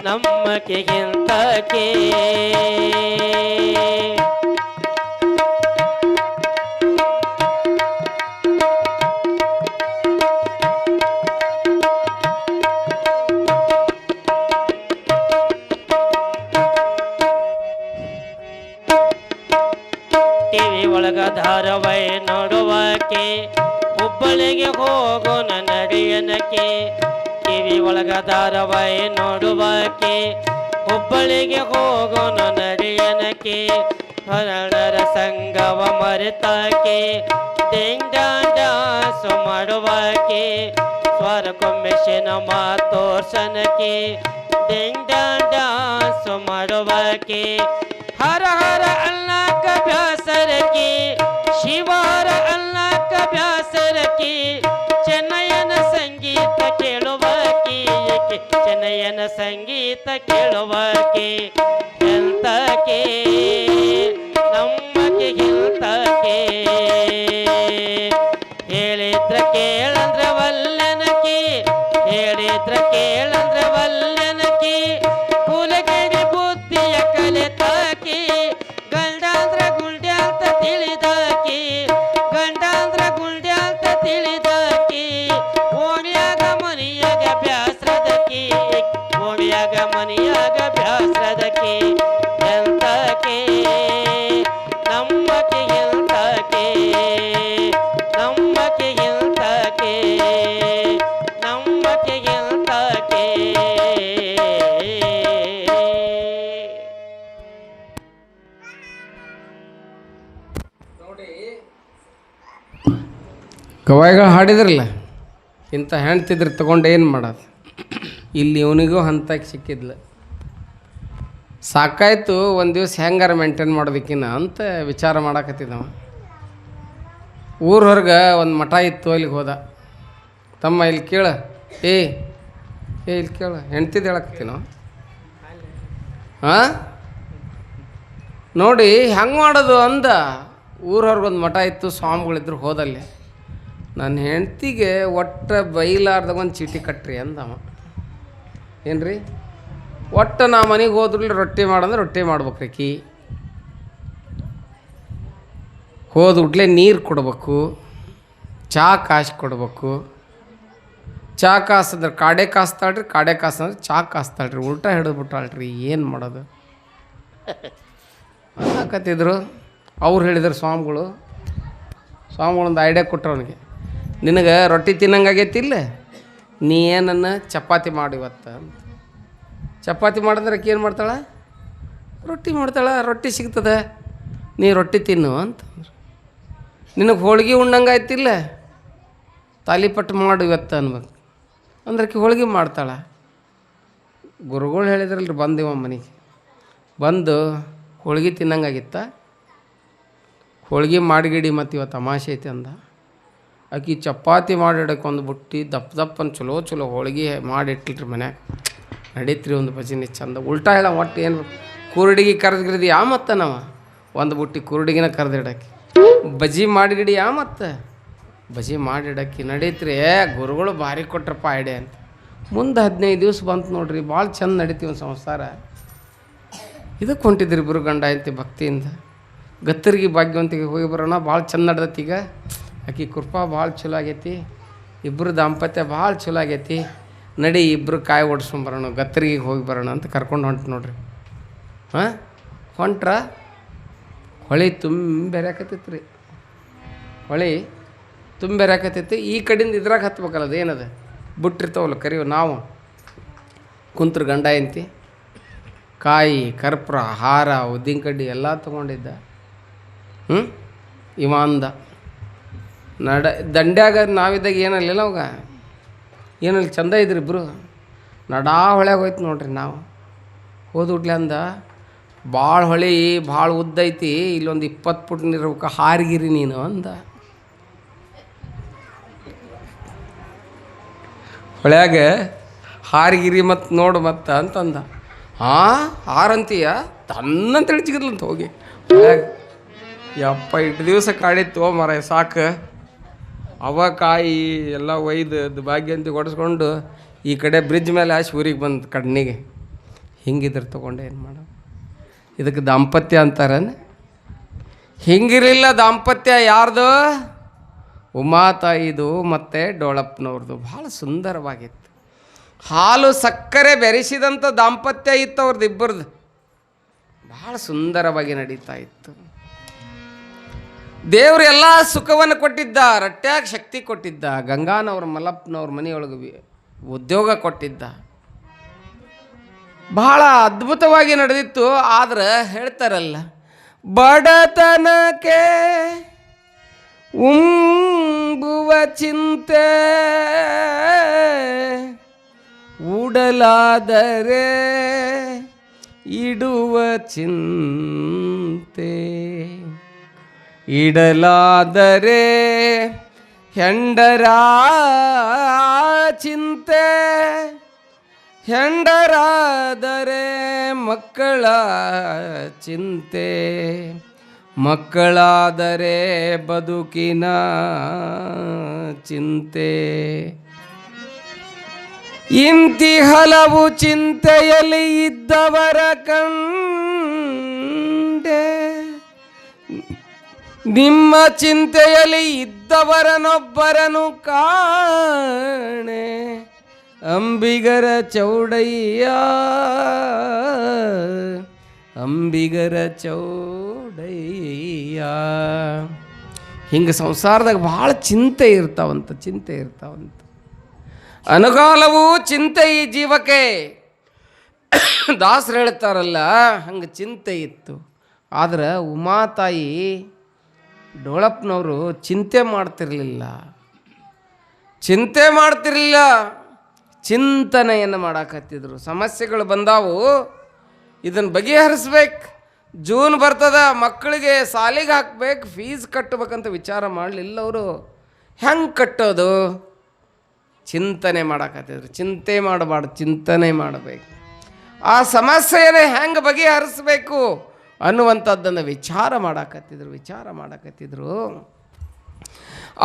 ನಮ್ಮಕೆಗೆಂತಕಿ ಟಿವಿ ಒಳಗ ಧಾರಾವಾಹಿ ನೋಡುವಕ್ಕೆ ಹುಬ್ಬಳ್ಳಿಗೆ ಹೋಗೋಣ ನಡಿಯನಕ್ಕೆ ಟಿವಿ ಒಳಗ ಧಾರಾವಾಹಿ ನೋಡುವಕ್ಕೆ ಹುಬ್ಬಳ್ಳಿಗೆ ಹೋಗೋಣ ನಡಿಯನಕ್ಕೆ ಹರಣರ ಸಂಗವ ಮರೆತಾಕೆ ಡ್ಯಾನ್ಸು ಮಾಡುವಕ್ಕೆ ಸ್ವರಕ್ಕೊಮ್ಮೆ ಸಿನಿಮಾ ತೋರ್ಸನಕ್ಕೆ ಡ್ಯಾನ್ಸು ಮಾಡುವಕ್ಕೆ ಹರ ಹರ ಅಲ್ಲಾಕ ಬ್ಯಾಸರಕಿ ಶಿವಾರ ಅಲ್ಲಾಕ ಬ್ಯಾಸರಕಿ ಚೆನ್ನಯ್ಯನ ಸಂಗೀತ ಕೇಳುವಕಿ ಚೆನ್ನಯ್ಯನ ಸಂಗೀತ ಕೇಳುವಕಿ ಎಂತಕೆ ನಮಗೆ ಎಂತಕೆ ಹೇಳಿದ್ರ ಕೇಳಂದ್ರ ವಲ್ಲೆನಕಿ ಹೇಳಿದ್ರ ಕೇಳಂದ್ರ ವಲ್ಲೆನಕಿ ಹುಲಗಡಿ ಬುದ್ಧಿಯ ಕಲಿತಾಕಿ ಗಂಡಾಂದ್ರ ಗುಂಡ್ಯಾಂತ ತಿಳಿದಾಕಿ ಗಂಡಾಂದ್ರ ಗುಂಡ್ಯಾಂತ ತಿಳಿದಾಕಿ ಓಣಿಯಾಗ ಮನಿಯಾಗ ಬ್ಯಾಸ್ರದಕಿ ಓಣಿಯಾಗ ಮನಿಯಾಗ ಬ್ಯಾಸ್ರದಕಿ ಎಂತಕೆ ನಮ್ಮಕೆ ಎಂತಕೆ ನಮ್ಮಕೆ ಎಂತಕೆ ನಮ್ಮಕೆ ಎಂತಕೆ ಗವಾಯಿಗಳು ಹಾಡಿದ್ರಲ್ಲ ಇಂಥ ಹೆಣ್ತಿದ್ರೆ ತಗೊಂಡು ಏನು ಮಾಡೋದು ಇಲ್ಲಿ ಇವನಿಗೂ ಹಂತಕ್ಕೆ ಸಿಕ್ಕಿದ್ಲು ಸಾಕಾಯ್ತು ಒಂದು ದಿವಸ ಹೆಂಗಾರ ಮೇಂಟೈನ್ ಮಾಡೋದಕ್ಕಿನ್ನ ಅಂತ ವಿಚಾರ ಮಾಡಾಕತ್ತಿದ್ದವ ಊರ ಹೊರಗೆ ಒಂದು ಮಠ ಇತ್ತು ಅಲ್ಲಿಗೆ ಹೋದ ತಮ್ಮ ಇಲ್ಲಿ ಕೇಳ ಏ ಇಲ್ಲಿ ಕೇಳ ಹೆಣ್ತಿದ್ದು ಹೇಳಕತ್ತೀನೋ ಹಾಂ ನೋಡಿ ಹೆಂಗೆ ಮಾಡೋದು ಅಂದ ಊರ ಹೊರಗೊಂದು ಮಠ ಇತ್ತು ಸ್ವಾಮಿಗಳಿದ್ರು ಹೋದಲ್ಲಿ ನನ್ನ ಹೆಂಡ್ತಿಗೆ ಒಟ್ಟು ಬೈಲಾರ್ದಾಗ ಒಂದು ಚೀಟಿ ಕಟ್ರಿ ಅಂದವ ಏನು ರೀ ಒಟ್ಟು ನಾ ಮನೆಗೆ ಹೋದ್ರಲ್ಲಿ ರೊಟ್ಟಿ ಮಾಡಂದ್ರೆ ರೊಟ್ಟಿ ಮಾಡ್ಬೇಕ್ರಿ ಹೋದ ಉಡ್ಲೆ ನೀರು ಕೊಡ್ಬೇಕು ಚಹಾ ಕಾಸು ಕೊಡ್ಬೇಕು ಚಹಾ ಕಾಸಿದ್ರೆ ಕಾಡೆ ಕಾಸ್ತಾಳ್ರಿ ಕಾಡೆ ಕಾಸು ಅಂದ್ರೆ ಚಹಾ ಕಾಸ್ತಾಳ್ರಿ ಉಲ್ಟಾ ಹಿಡಿದ್ಬಿಟ್ಟಾಳ್ರಿ ಏನು ಮಾಡೋದು ಅನ್ನಕತ್ತಿದ್ರು ಅವ್ರು ಹೇಳಿದ್ರು ಸ್ವಾಮಿಗಳೊಂದು ಐಡಿಯಾ ಕೊಟ್ಟರು ಅವನಿಗೆ ನಿನಗೆ ರೊಟ್ಟಿ ತಿನ್ನಂಗಾಗೈತಿಲ್ಲ ನೀ ಏನನ್ನ ಚಪಾತಿ ಮಾಡು ಇವತ್ತು ಅಂತ. ಚಪಾತಿ ಮಾಡಿದ್ರೆ ಆಕೆ ಏನು ಮಾಡ್ತಾಳೆ? ರೊಟ್ಟಿ ಮಾಡ್ತಾಳೆ. ರೊಟ್ಟಿ ಸಿಗ್ತದೆ, ನೀ ರೊಟ್ಟಿ ತಿನ್ನು ಅಂತಂದ್ರೆ. ನಿನಗೆ ಹೋಳ್ಗೆ ಉಣ್ಣಂಗೆ ಆಯ್ತಿಲ್ಲ, ತಾಲಿಪಟ್ಟು ಮಾಡು ಇವತ್ತು ಅನ್ಬೇಕು ಅಂದ್ರೆ ಆಕೆ ಹೋಳ್ಗೆ ಮಾಡ್ತಾಳೆ. ಗುರುಗಳು ಹೇಳಿದ್ರಲ್ರಿ, ಬಂದಿವ ಮನೆಗೆ ಬಂದು ಹೋಳ್ಗೆ ತಿನ್ನಂಗಾಗಿತ್ತ. ಹೋಳ್ಗೆ ಮಾಡಿಗಿಡಿ ಮತ್ತು ಇವತ್ತು ತಮಾಷೆ ಐತಿ ಅಂದ. ಆಕೆ ಚಪಾತಿ ಮಾಡಿಡಕ್ಕೆ ಒಂದು ಬುಟ್ಟಿ ದಪ್ಪ ದಪ್ಪನ ಚಲೋ ಚಲೋ ಹೋಳ್ಗೆ ಮಾಡಿಟ್ಟಿಲ್ರಿ ಮನ್ಯಾಗ. ನಡೀತ್ರಿ ಒಂದು ಭಜನೆ ಚಂದ. ಉಲ್ಟಾ ಹೇಳ ಒಟ್ಟು ಏನು ಕುರುಡಿಗೆ ಕರೆದ್ಗಿರಿದು ಯಾ ಮತ್ತು ನಾವು ಒಂದು ಬುಟ್ಟಿ ಕುರುಡಿಗಿನ ಕರೆದಿಡಕ್ಕೆ ಬಜಿ ಮಾಡಿಗಿಡಿ ಯಾ ಮತ್ತು ಬಜಿ ಮಾಡಿಡಕ್ಕೆ ನಡೀತ್ರಿ. ಗುರುಗಳು ಭಾರಿ ಕೊಟ್ರಪ್ಪ ಐಡಿಯಾ ಅಂತ. ಮುಂದೆ 15 ದಿವಸ ಬಂತು ನೋಡ್ರಿ, ಭಾಳ ಚಂದ ನಡೀತೀವಿ ಒಂದು ಸಂಸಾರ. ಇದಕ್ಕೆ ಹೊಂಟಿದ್ರಿ ಇಬ್ಬರು ಗಂಡ ಐತಿ ಭಕ್ತಿಯಿಂದ. ಗತ್ತರಿಗೆ ಭಾಗ್ಯವಂತಿಗೆ ಹೋಗಿ ಬರೋಣ, ಭಾಳ ಚಂದ ನಡ್ದೈತಿ. ಈಗ ಆಕೆ ಕೃಪಾ ಭಾಳ ಚಲೋ ಆಗೈತಿ, ಇಬ್ಬರು ದಾಂಪತ್ಯ ಭಾಳ ಚಲೋ ಆಗೈತಿ. ನಡಿ ಇಬ್ಬರು ಕಾಯಿ ಓಡಿಸ್ಕೊಂಬರೋಣ, ಗತ್ತರಿಗೆ ಹೋಗಿ ಬರೋಣ ಅಂತ ಕರ್ಕೊಂಡು ಹೊಂಟು ನೋಡ್ರಿ. ಹಾಂ ಹೊಂಟ್ರ ಹೊಳೆ ತುಂಬೆರಾಕತ್ತೈತಿ ರೀ. ಹೊಳೆ ತುಂಬೆರಾಕತ್ತೈತಿ. ಈ ಕಡೆಯಿಂದ ಇದ್ರಾಗ ಹತ್ಬೇಕಲ್ಲ, ಅದೇನದು ಬಿಟ್ಟಿರ್ತಾವಲ್ಲ ಕರಿವು. ನಾವು ಕುಂತ್ರ ಗಂಡ ಎಂತಿ ಕಾಯಿ ಕರ್ಪೂರ ಹಾರ ಉದ್ದಿನ ಕಡ್ಡಿ ಎಲ್ಲ ತೊಗೊಂಡಿದ್ದ. ಇವ ಅಂದ ದಂಡ್ಯಾಗ ನಾವಿದ್ದಾಗ ಏನಲ್ಲಿಲ್ಲ ಅವಾಗ, ಏನಲ್ಲಿ ಚಂದ ಇದ್ರಿ ಇಬ್ಬರು. ನಡಾ ಹೊಳ್ಯಾಗ ಹೋಯ್ತು ನೋಡ್ರಿ. ನಾವು ಹೋದ್ಬಿಟ್ಲೆ ಅಂದ, ಭಾಳ ಹೊಳೆ ಭಾಳ ಉದ್ದೈತಿ, ಇಲ್ಲೊಂದು 20 ಫುಟ್ ನೀರ್ಬೇಕು, ಹಾರಿಗಿರಿ ನೀನು ಅಂದ. ಹೊಳ್ಯಾಗ ಹಾರಿಗಿರಿ ಮತ್ತು ನೋಡು ಮತ್ತು ಅಂತಂದ. ಹಾಂ ಹಾರಂತೀಯ ತನ್ನಂತ ಹೇಳ್ಚಿಗಿರ್ಲಂತ ಹೋಗಿ ಹೊಳ್ಯಾಗ. ಯಪ್ಪ ಇಟ್ಟು ದಿವಸ ಕಾಡಿತ್ತು ಮರ ಸಾಕು. ಅವ ಕಾಯಿ ಎಲ್ಲ ಒಯ್ದು ಭಾಗ್ಯಂತಿ ಹೊಡೆಸ್ಕೊಂಡು ಈ ಕಡೆ ಬ್ರಿಡ್ಜ್ ಮೇಲೆ ಹಾಸಿ ಊರಿಗೆ ಬಂದು ಕಣ್ಣಿಗೆ. ಹಿಂಗಿದ್ರೆ ತೊಗೊಂಡೆ ಏನು ಮಾಡೋ? ಇದಕ್ಕೆ ದಾಂಪತ್ಯ ಅಂತಾರೇನು? ಹಿಂಗಿರಲಿಲ್ಲ ದಾಂಪತ್ಯ. ಯಾರ್ದು? ಉಮಾತಾಯಿದು ಮತ್ತು ಡೋಳಪ್ಪನವ್ರದ್ದು. ಭಾಳ ಸುಂದರವಾಗಿತ್ತು. ಹಾಲು ಸಕ್ಕರೆ ಬೆರೆಸಿದಂಥ ದಾಂಪತ್ಯ ಇತ್ತು ಅವ್ರದ್ದು ಇಬ್ಬರದು. ಭಾಳ ಸುಂದರವಾಗಿ ನಡೀತಾ ಇತ್ತು. ದೇವರು ಎಲ್ಲ ಸುಖವನ್ನು ಕೊಟ್ಟಿದ್ದ, ರಟ್ಟ್ಯಾಗ ಶಕ್ತಿ ಕೊಟ್ಟಿದ್ದ, ಗಂಗಾನವ್ರ ಮಲ್ಲಪ್ಪನವ್ರ ಮನೆಯೊಳಗೆ ಉದ್ಯೋಗ ಕೊಟ್ಟಿದ್ದ. ಬಹಳ ಅದ್ಭುತವಾಗಿ ನಡೆದಿತ್ತು. ಆದ್ರೆ ಹೇಳ್ತಾರಲ್ಲ, ಬಡತನಕ್ಕೆ ಉಂಬುವ ಚಿಂತೆ ಉಡಲಾದರೆ ಇಡುವ ಚಿಂತೆ, ಇಡಲಾದರೆ ಹೆಂಡರ ಚಿಂತೆ, ಹೆಂಡರಾದರೆ ಮಕ್ಕಳ ಚಿಂತೆ, ಮಕ್ಕಳಾದರೆ ಬದುಕಿನ ಚಿಂತೆ. ಇಂತಿ ಹಲವು ಚಿಂತೆಯಲ್ಲಿ ಇದ್ದವರ ಕಂಡೆ, ನಿಮ್ಮ ಚಿಂತೆಯಲ್ಲಿ ಇದ್ದವರನೊಬ್ಬರನು ಕಾಣೆ. ಅಂಬಿಗರ ಚೌಡಯ್ಯ, ಅಂಬಿಗರ ಚೌಡಯ್ಯ. ಹಿಂಗೆ ಸಂಸಾರದಾಗ ಭಾಳ ಚಿಂತೆ ಇರ್ತಾವಂತ, ಚಿಂತೆ ಇರ್ತಾವಂತ. ಅನುಗಾಲವು ಚಿಂತೆ ಈ ಜೀವಕ್ಕೆ. ದಾಸರು ಹೇಳ್ತಾರಲ್ಲ, ಹಂಗೆ ಚಿಂತೆ ಇತ್ತು. ಆದ್ರೆ ಉಮಾತಾಯಿ ಡೋಳಪ್ಪನವರು ಚಿಂತೆ ಮಾಡ್ತಿರಲಿಲ್ಲ, ಚಿಂತೆ ಮಾಡ್ತಿರಲಿಲ್ಲ, ಚಿಂತನೆಯನ್ನು ಮಾಡಾಕತ್ತಿದ್ರು. ಸಮಸ್ಯೆಗಳು ಬಂದಾವು, ಇದನ್ನು ಬಗೆಹರಿಸ್ಬೇಕು. ಜೂನ್ ಬರ್ತದ, ಮಕ್ಕಳಿಗೆ ಸಾಲಿಗೆ ಹಾಕ್ಬೇಕು, ಫೀಸ್ ಕಟ್ಟಬೇಕಂತ ವಿಚಾರ ಮಾಡಲಿಲ್ಲ ಅವರು. ಹೆಂಗೆ ಕಟ್ಟೋದು? ಚಿಂತನೆ ಮಾಡಾಕತ್ತಿದ್ರು. ಚಿಂತೆ ಮಾಡಬಾರ್ದು, ಚಿಂತನೆ ಮಾಡಬೇಕು. ಆ ಸಮಸ್ಯೆಯನ್ನು ಹೆಂಗೆ ಬಗೆಹರಿಸ್ಬೇಕು ಅನ್ನುವಂಥದ್ದನ್ನು ವಿಚಾರ ಮಾಡಾಕತ್ತಿದ್ರು.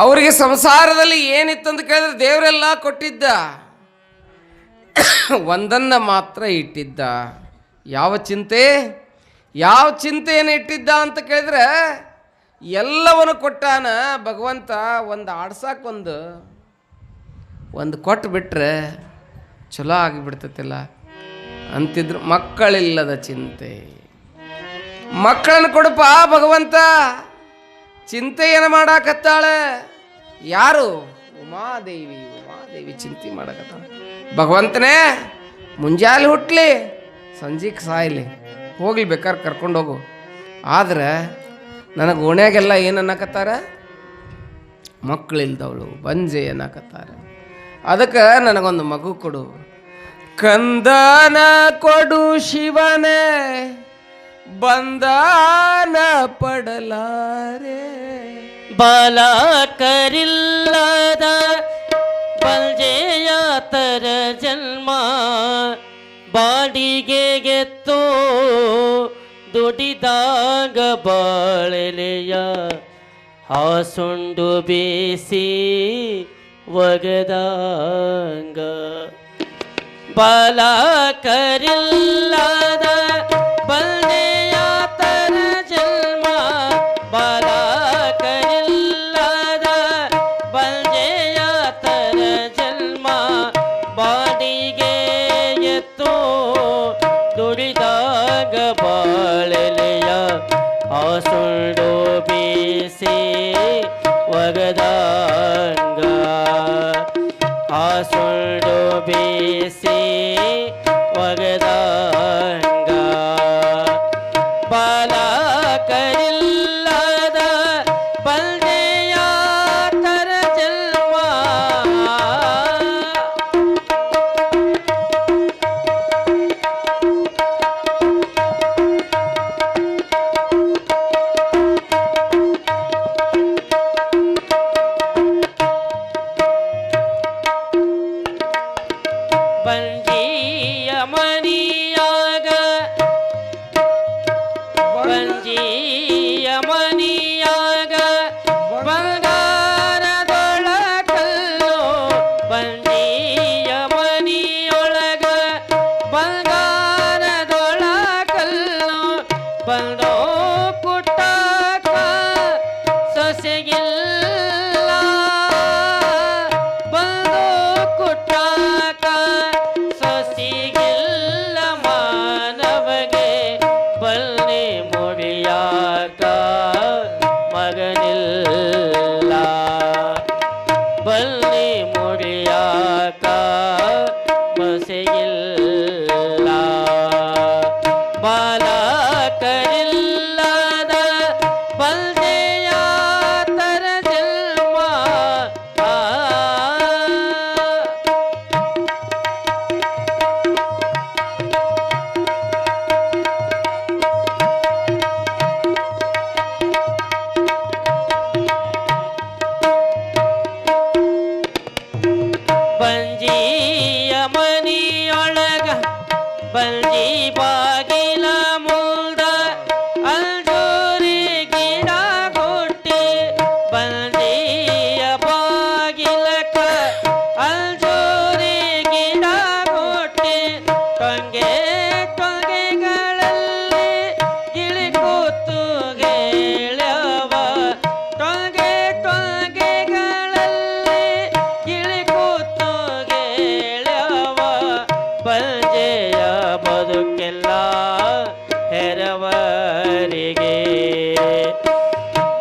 ಅವರಿಗೆ ಸಂಸಾರದಲ್ಲಿ ಏನಿತ್ತಂತ ಕೇಳಿದ್ರೆ ದೇವರೆಲ್ಲ ಕೊಟ್ಟಿದ್ದ, ಒಂದನ್ನು ಮಾತ್ರ ಇಟ್ಟಿದ್ದ. ಯಾವ ಚಿಂತೆಯನ್ನು ಇಟ್ಟಿದ್ದ ಅಂತ ಕೇಳಿದ್ರೆ ಎಲ್ಲವನ್ನು ಕೊಟ್ಟಾನ ಭಗವಂತ. ಒಂದು ಆಡ್ಸಕ್ಕೆ ಒಂದು ಕೊಟ್ಟು ಬಿಟ್ರೆ ಚಲೋ ಆಗಿಬಿಡ್ತೈತಿಲ್ಲ ಅಂತಿದ್ರು. ಮಕ್ಕಳಿಲ್ಲದ ಚಿಂತೆ. ಮಕ್ಕಳನ್ನು ಕೊಡಪ್ಪ ಭಗವಂತ. ಚಿಂತೆಯನ್ನು ಮಾಡಾಕತ್ತಾಳೆ ಯಾರು? ಉಮಾದೇವಿ. ದೇವಿ ಚಿಂತೆ ಮಾಡಕತ್ತಾಳ. ಭಗವಂತನೇ ಮುಂಜಾನೆ ಹುಟ್ಟಲಿ ಸಂಜೆಗೆ ಸಾಯಲಿ, ಹೋಗ್ಲಿ ಬೇಕಾದ್ರೆ ಕರ್ಕೊಂಡೋಗು. ಆದ್ರೆ ನನಗೆ ಓಣ್ಯಾಗೆಲ್ಲ ಏನು ಅನ್ನಕತ್ತಾರ, ಮಕ್ಕಳಿಲ್ದವಳು ಬಂಜೆ ಅನ್ನಕತ್ತಾರ. ಅದಕ್ಕೆ ನನಗೊಂದು ಮಗು ಕೊಡು, ಕಂದನ ಕೊಡು ಶಿವನೇ, ಬಂದಾನ ಪಡಲಾರೆ. ಬಾಲಕರಿಲ್ಲದ ಬಂಜೆಯ ತರ ಜನ್ಮ, ಬಾಡಿಗೆಗೆತ್ತೋ ದುಡಿದಾಗ ಬಾಳೆಲೆಯ, ಹಾಸುಂಡು ಬೇಸಿ ಒಗದಂಗ. ಬಾಲಕರಿಲ್ಲದ ಬಂಜೆಯ ತರ ಜನ್ಮ, ಬಾಲಕರಿಲ್ಲದ ಬಂಜೆಯ ತರ ಜನ್ಮ, ಬಾಡಿಗೆ ಎತ್ತೋ ದುಡಿದಾಗ ಬಾಳೆಲೆಯ, ಹಾಸುಂಡು ಬೀಸಿ ಒಗದಂಗ, ಹಾಸುಂಡು ಬೀಸಿ ಒಗದಂಗ. ಬಾಲಕರಿಲ್ಲದ ಬಂಜೆಯ ತರ ಜನ್ಮ. ಬಂಜಿಯ ಮನಿಯಾಗ, ಬಂಜಿಯ ಮನಿಯಾಗ ಬಂಗಾರದೊಳ ಕಲ್ಲು, ಬಂಜಿಯ ಮನಿಯೊಳಗ ಬಂಗಾರದೊಳ ಕಲ್ಲು, ಬಂದೋ ಕುಟ್ಟಾಕ ಸೊಸೆಗಿಲ್ಲ, ಬಂದೋ ಕುಟ್ಟಾಕ ಸೊಸಿಗಿಲ್ಲ, ಮಾನವಗೆ ಬಲ್ಲೆ ಮುಡಿಯಾಕ ಮಗನಿಲ್ಲ, ಬಲ್ಲೆ ಮುಡಿಯಾಕ ಮಸೆಯಿಲ್ಲ. ಬಾಲಕರಿಲ್ಲದ ಬಂಜೆಯ ತರ ಜನ್ಮ. ಬಂಜಿಯ ಮನಿಯೊಳಗ ಬಂಜಿ ಬಾಗಿಲ ಮುಂದ ಅಲ್ಜೋರಿ ಗಿಡ ಗುಟ್ಟಿ, ಬಂಜಿಯ ಬಾಗಿಲಕ ಅಲ್ಜೋರಿ ಗಿಡ ಗುಟ್ಟಿ, ಟೊಂಗೆ ಟೊಂಗೆಗಳಲ್ಲಿ ಗಿಳಿ ಕೂತು ಗೆಳೆಯವ, ಟೊಂಗೆ ಟೊಂಗೆಗಳಲ್ಲಿ ಗಿಳಿ ಕೂತು ಗೆಳೆಯವ. ಬಂಜೆಯ ಬದುಕೆಲ್ಲ ಹೆರವರಿಗೆ,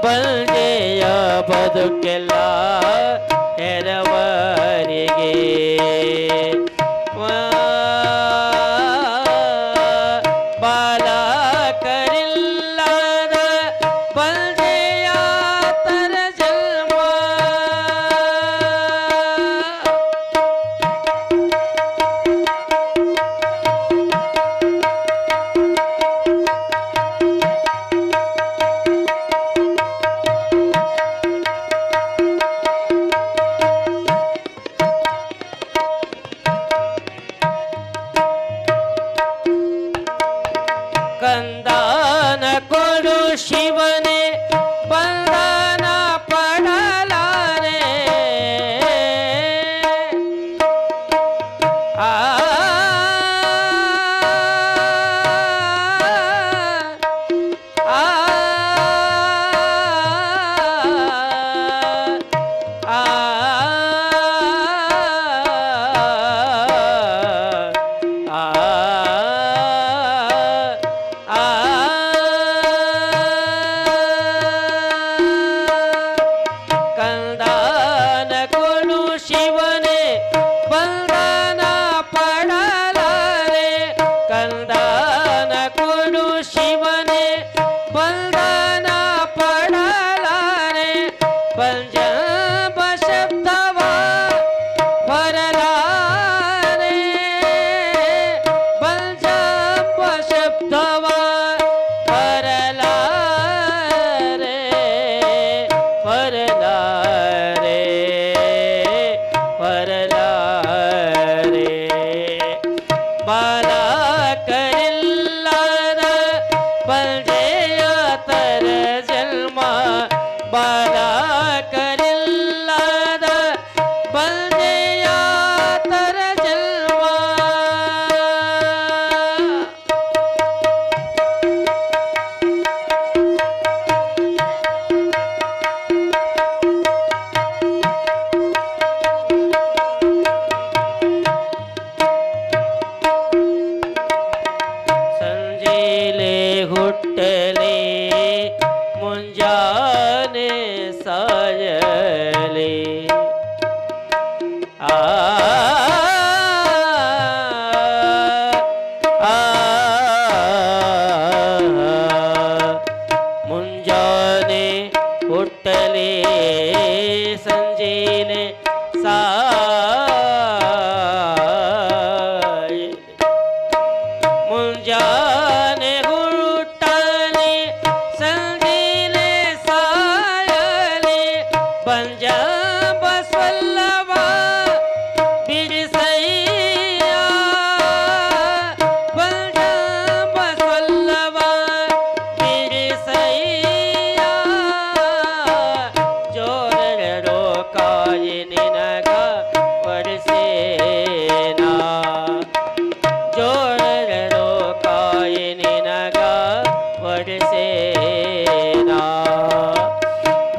ಬಂಜೆಯ ಬದುಕೆಲ್ಲ ಹೆರವರಿಗೆ. ಬಾಲಕರಿಲ್ಲದ ಬಂಜೆಯ ತರ ಜನ್ಮ. ಕಂದಾನ ಕೊಡು ಶಿವನೇ, ಬಂಧನ ಪಡಲಾರೆ. ಆ ಆ ಆ ಬಂದೆಯ ತರ ಜನ್ಮ ಬಾಲಕರಿಲ್ಲದ ಬಂದೆಯ ತರ ಜನ್ಮ. ಸಂಜೆಲೆ ಹುಟ್ಟಲೆ ಮುಂಜಾನೆ ಸಾಯಲೆ ಆ ಆ, ಮುಂಜಾನೆ ಹುಟ್ಟಲೆ ಸಂಜೆಲೆ ಸಾಯಲೆ ಮುಂಜಾನೆ ಹುಟ್ಟಲೆ ಸಂಜೆಲೆ ಸಾಯಲೆ ಬಂಜ ಬಸವಲ್ಲವ ಬಿಡಿಸಯ್ಯ ಬಂಜ ಬಸವಲ್ಲವ ಬಿಡಿಸಯ್ಯ ಜೋರಡೋ ಕಾಯಿ ನಿನಗ ಒಡಿಸೇನಾ ಜೋರಡೋ ಕಾಯಿ ನಿನಗ ಒಡಿಸೇನಾ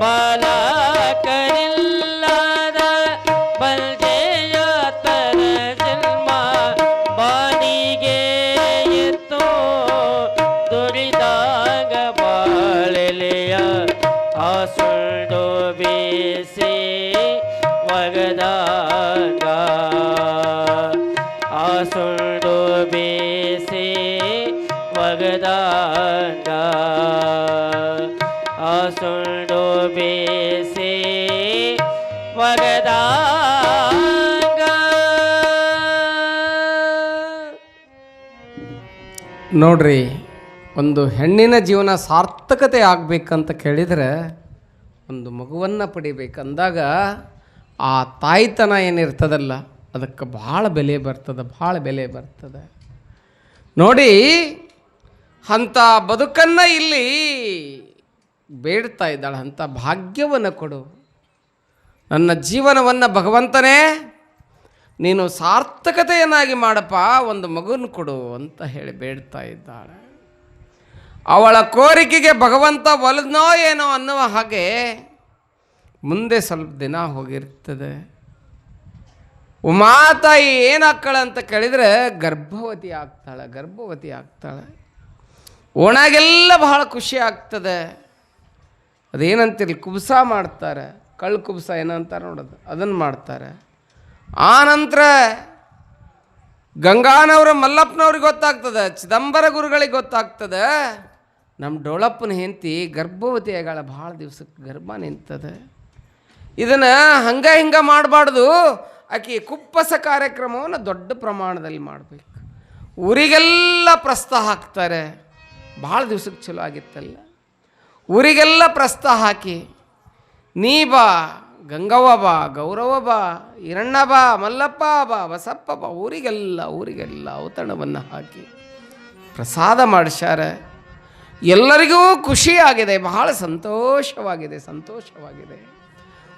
ಬಾಲಕರಿಲ್ಲದ ಬಂದೆಯ ತರ ಜನ್ಮ ಬಾನಿಗೆ ಎತ್ತು ದುಡಿದಾಗ ಬಾಳೆಲೆಯ ಆ ಸುಳ್ಳು ಬೀಸಿ ಒಗದಾಗ ಆ ಸುಳ್ಳು ಬೀಸಿ ಒಗದಾಗ ಆ ಸುಳ್ಳು ಬೀಸಿ ಒಗದಾಗ. ನೋಡ್ರಿ, ಒಂದು ಹೆಣ್ಣಿನ ಜೀವನ ಸಾರ್ಥಕತೆ ಆಗಬೇಕಂತ ಕೇಳಿದರೆ ಒಂದು ಮಗುವನ್ನು ಪಡಿಬೇಕಂದಾಗ ಆ ತಾಯ್ತನ ಏನಿರ್ತದಲ್ಲ ಅದಕ್ಕೆ ಭಾಳ ಬೆಲೆ ಬರ್ತದೆ, ಭಾಳ ಬೆಲೆ ಬರ್ತದೆ. ನೋಡಿ, ಅಂಥ ಬದುಕನ್ನು ಇಲ್ಲಿ ಬೇಡ್ತಾ ಇದ್ದಾಳೆ. ಅಂಥ ಭಾಗ್ಯವನ್ನು ಕೊಡು, ನನ್ನ ಜೀವನವನ್ನು ಭಗವಂತನೇ ನೀನು ಸಾರ್ಥಕತೆಯನ್ನಾಗಿ ಮಾಡಪ್ಪ, ಒಂದು ಮಗುನ ಕೊಡು ಅಂತ ಹೇಳಿ ಬೇಡ್ತಾ ಇದ್ದಾಳೆ. ಅವಳ ಕೋರಿಕೆಗೆ ಭಗವಂತ ಒಲಿದ್ನೋ ಏನೋ ಅನ್ನುವ ಹಾಗೆ ಮುಂದೆ ಸ್ವಲ್ಪ ದಿನ ಹೋಗಿರ್ತದೆ. ಉಮಾತಾಯಿ ಏನಾಗ್ತಾಳೆ ಅಂತ ಕೇಳಿದರೆ ಗರ್ಭವತಿ ಆಗ್ತಾಳೆ. ಒಣಗೆಲ್ಲ ಬಹಳ ಖುಷಿ ಆಗ್ತದೆ. ಅದೇನಂತಿರಲಿ, ಕುಬ್ಸ ಮಾಡ್ತಾರೆ, ಕಳ್ಳು ಕುಬ್ಸ ಏನಂತಾರೆ ನೋಡೋದು, ಅದನ್ನು ಮಾಡ್ತಾರೆ. ಆ ನಂತರ ಗಂಗಾನವರ ಮಲ್ಲಪ್ಪನವ್ರಿಗೆ ಗೊತ್ತಾಗ್ತದೆ, ಚಿದಂಬರ ಗುರುಗಳಿಗೆ ಗೊತ್ತಾಗ್ತದೆ, ನಮ್ಮ ಡೋಳಪ್ಪನ ಹೆಂಡತಿ ಗರ್ಭವತಿ ಆಗಾಳ, ಭಾಳ ದಿವ್ಸಕ್ಕೆ ಗರ್ಭ ನಿಂತದೆ. ಇದನ್ನು ಹಿಂಗೆ ಮಾಡಬಾರ್ದು, ಆಕೆ ಕುಪ್ಪಸ ಕಾರ್ಯಕ್ರಮವನ್ನು ದೊಡ್ಡ ಪ್ರಮಾಣದಲ್ಲಿ ಮಾಡಬೇಕು. ಊರಿಗೆಲ್ಲ ಪ್ರಸ್ತಾವ ಹಾಕ್ತಾರೆ. ಭಾಳ ದಿವ್ಸಕ್ಕೆ ಚಲೋ ಆಗಿತ್ತಲ್ಲ, ಊರಿಗೆಲ್ಲ ಪ್ರಸ್ತಾವ ಹಾಕಿ ನೀ ಬಾ, ಗಂಗವ್ವ ಬಾ, ಗೌರವ ಬಾ, ಹಿರಣ್ಣ ಬಾ, ಮಲ್ಲಪ್ಪ ಬಾ, ಬಸಪ್ಪ ಬಾ, ಊರಿಗೆಲ್ಲ ಔತಣವನ್ನು ಹಾಕಿ ಪ್ರಸಾದ ಮಾಡಿಸ್ಯಾರ. ಎಲ್ಲರಿಗೂ ಖುಷಿಯಾಗಿದೆ, ಬಹಳ ಸಂತೋಷವಾಗಿದೆ.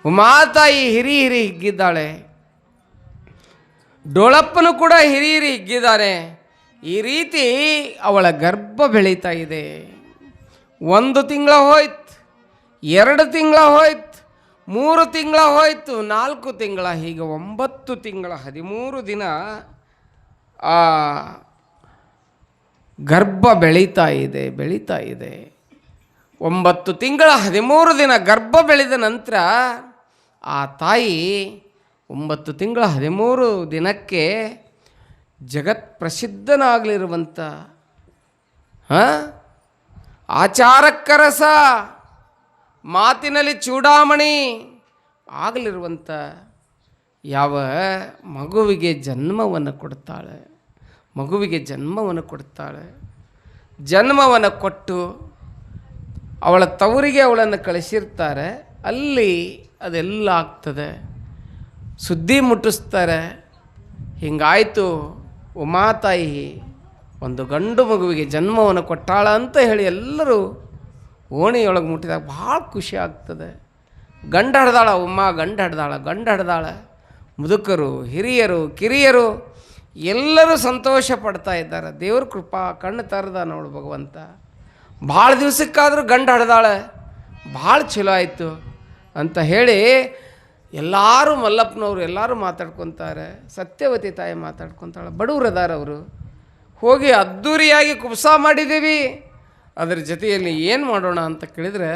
ಉಮಾತಾಯಿ ಹಿರಿ ಹಿಗ್ಗಿದ್ದಾಳೆ, ಡೋಳಪ್ಪನು ಕೂಡ ಹಿರಿ ಹಿಗ್ಗಿದ್ದಾರೆ. ಈ ರೀತಿ ಅವಳ ಗರ್ಭ ಬೆಳೀತಾ ಇದೆ. 1 ತಿಂಗಳ ಹೋಯ್ತು, 2 ತಿಂಗಳ ಹೋಯ್ತು, 3 ತಿಂಗಳ ಹೋಯ್ತು, 4 ತಿಂಗಳ, ಹೀಗೆ 9 ತಿಂಗಳ 13 ದಿನ ಆ ಗರ್ಭ ಬೆಳೀತಾ ಇದೆ. 9 ತಿಂಗಳ 13 ದಿನ ಗರ್ಭ ಬೆಳೆದ ನಂತರ ಆ ತಾಯಿ 9 ತಿಂಗಳ 13 ದಿನಕ್ಕೆ ಜಗತ್ ಪ್ರಸಿದ್ಧನಾಗಲಿರುವಂಥ ಆಚಾರಕ್ಕರಸ, ಮಾತಿನಲ್ಲಿ ಚೂಡಾಮಣಿ ಆಗಲಿರುವಂಥ ಯಾವ ಮಗುವಿಗೆ ಜನ್ಮವನ್ನು ಕೊಡ್ತಾಳೆ. ಜನ್ಮವನ್ನು ಕೊಟ್ಟು ಅವಳ ತವರಿಗೆ ಅವಳನ್ನು ಕಳಿಸಿರ್ತಾರೆ. ಅಲ್ಲಿ ಅದೆಲ್ಲ ಆಗ್ತದೆ, ಸುದ್ದಿ ಮುಟ್ಟಿಸ್ತಾರೆ. ಹಿಂಗಾಯಿತು, ಉಮಾತಾಯಿ ಒಂದು ಗಂಡು ಮಗುವಿಗೆ ಜನ್ಮವನ್ನು ಕೊಟ್ಟಾಳ ಅಂತ ಹೇಳಿ ಎಲ್ಲರೂ ಓಣಿಯೊಳಗೆ ಮುಟ್ಟಿದಾಗ ಭಾಳ ಖುಷಿ ಆಗ್ತದೆ. ಗಂಡ ಹಡ್ದಾಳ ಉಮ್ಮ, ಗಂಡ ಹಡ್ದಾಳ. ಮುದುಕರು, ಹಿರಿಯರು, ಕಿರಿಯರು ಎಲ್ಲರೂ ಸಂತೋಷ ಪಡ್ತಾ ಇದ್ದಾರೆ. ದೇವ್ರ ಕೃಪಾ ಕಣ್ಣು ತರದ ನೋಡು ಭಗವಂತ. ಭಾಳ ದಿವ್ಸಕ್ಕಾದರೂ ಗಂಡ ಹಡ್ದಾಳೆ, ಭಾಳ ಚಲೋ ಆಯಿತು ಅಂತ ಹೇಳಿ ಎಲ್ಲರೂ ಮಲ್ಲಪ್ಪನವರು ಎಲ್ಲರೂ ಮಾತಾಡ್ಕೊತಾರೆ. ಸತ್ಯವತಿ ತಾಯಿ ಮಾತಾಡ್ಕೊತಾಳೆ. ಬಡವ್ರು ಅದಾರ ಅವರು. ಹೋಗಿ ಅದ್ಧೂರಿಯಾಗಿ ಕುಬ್ಸ ಮಾಡಿದ್ದೀವಿ, ಅದರ ಜೊತೆಯಲ್ಲಿ ಏನು ಮಾಡೋಣ ಅಂತ ಕೇಳಿದರೆ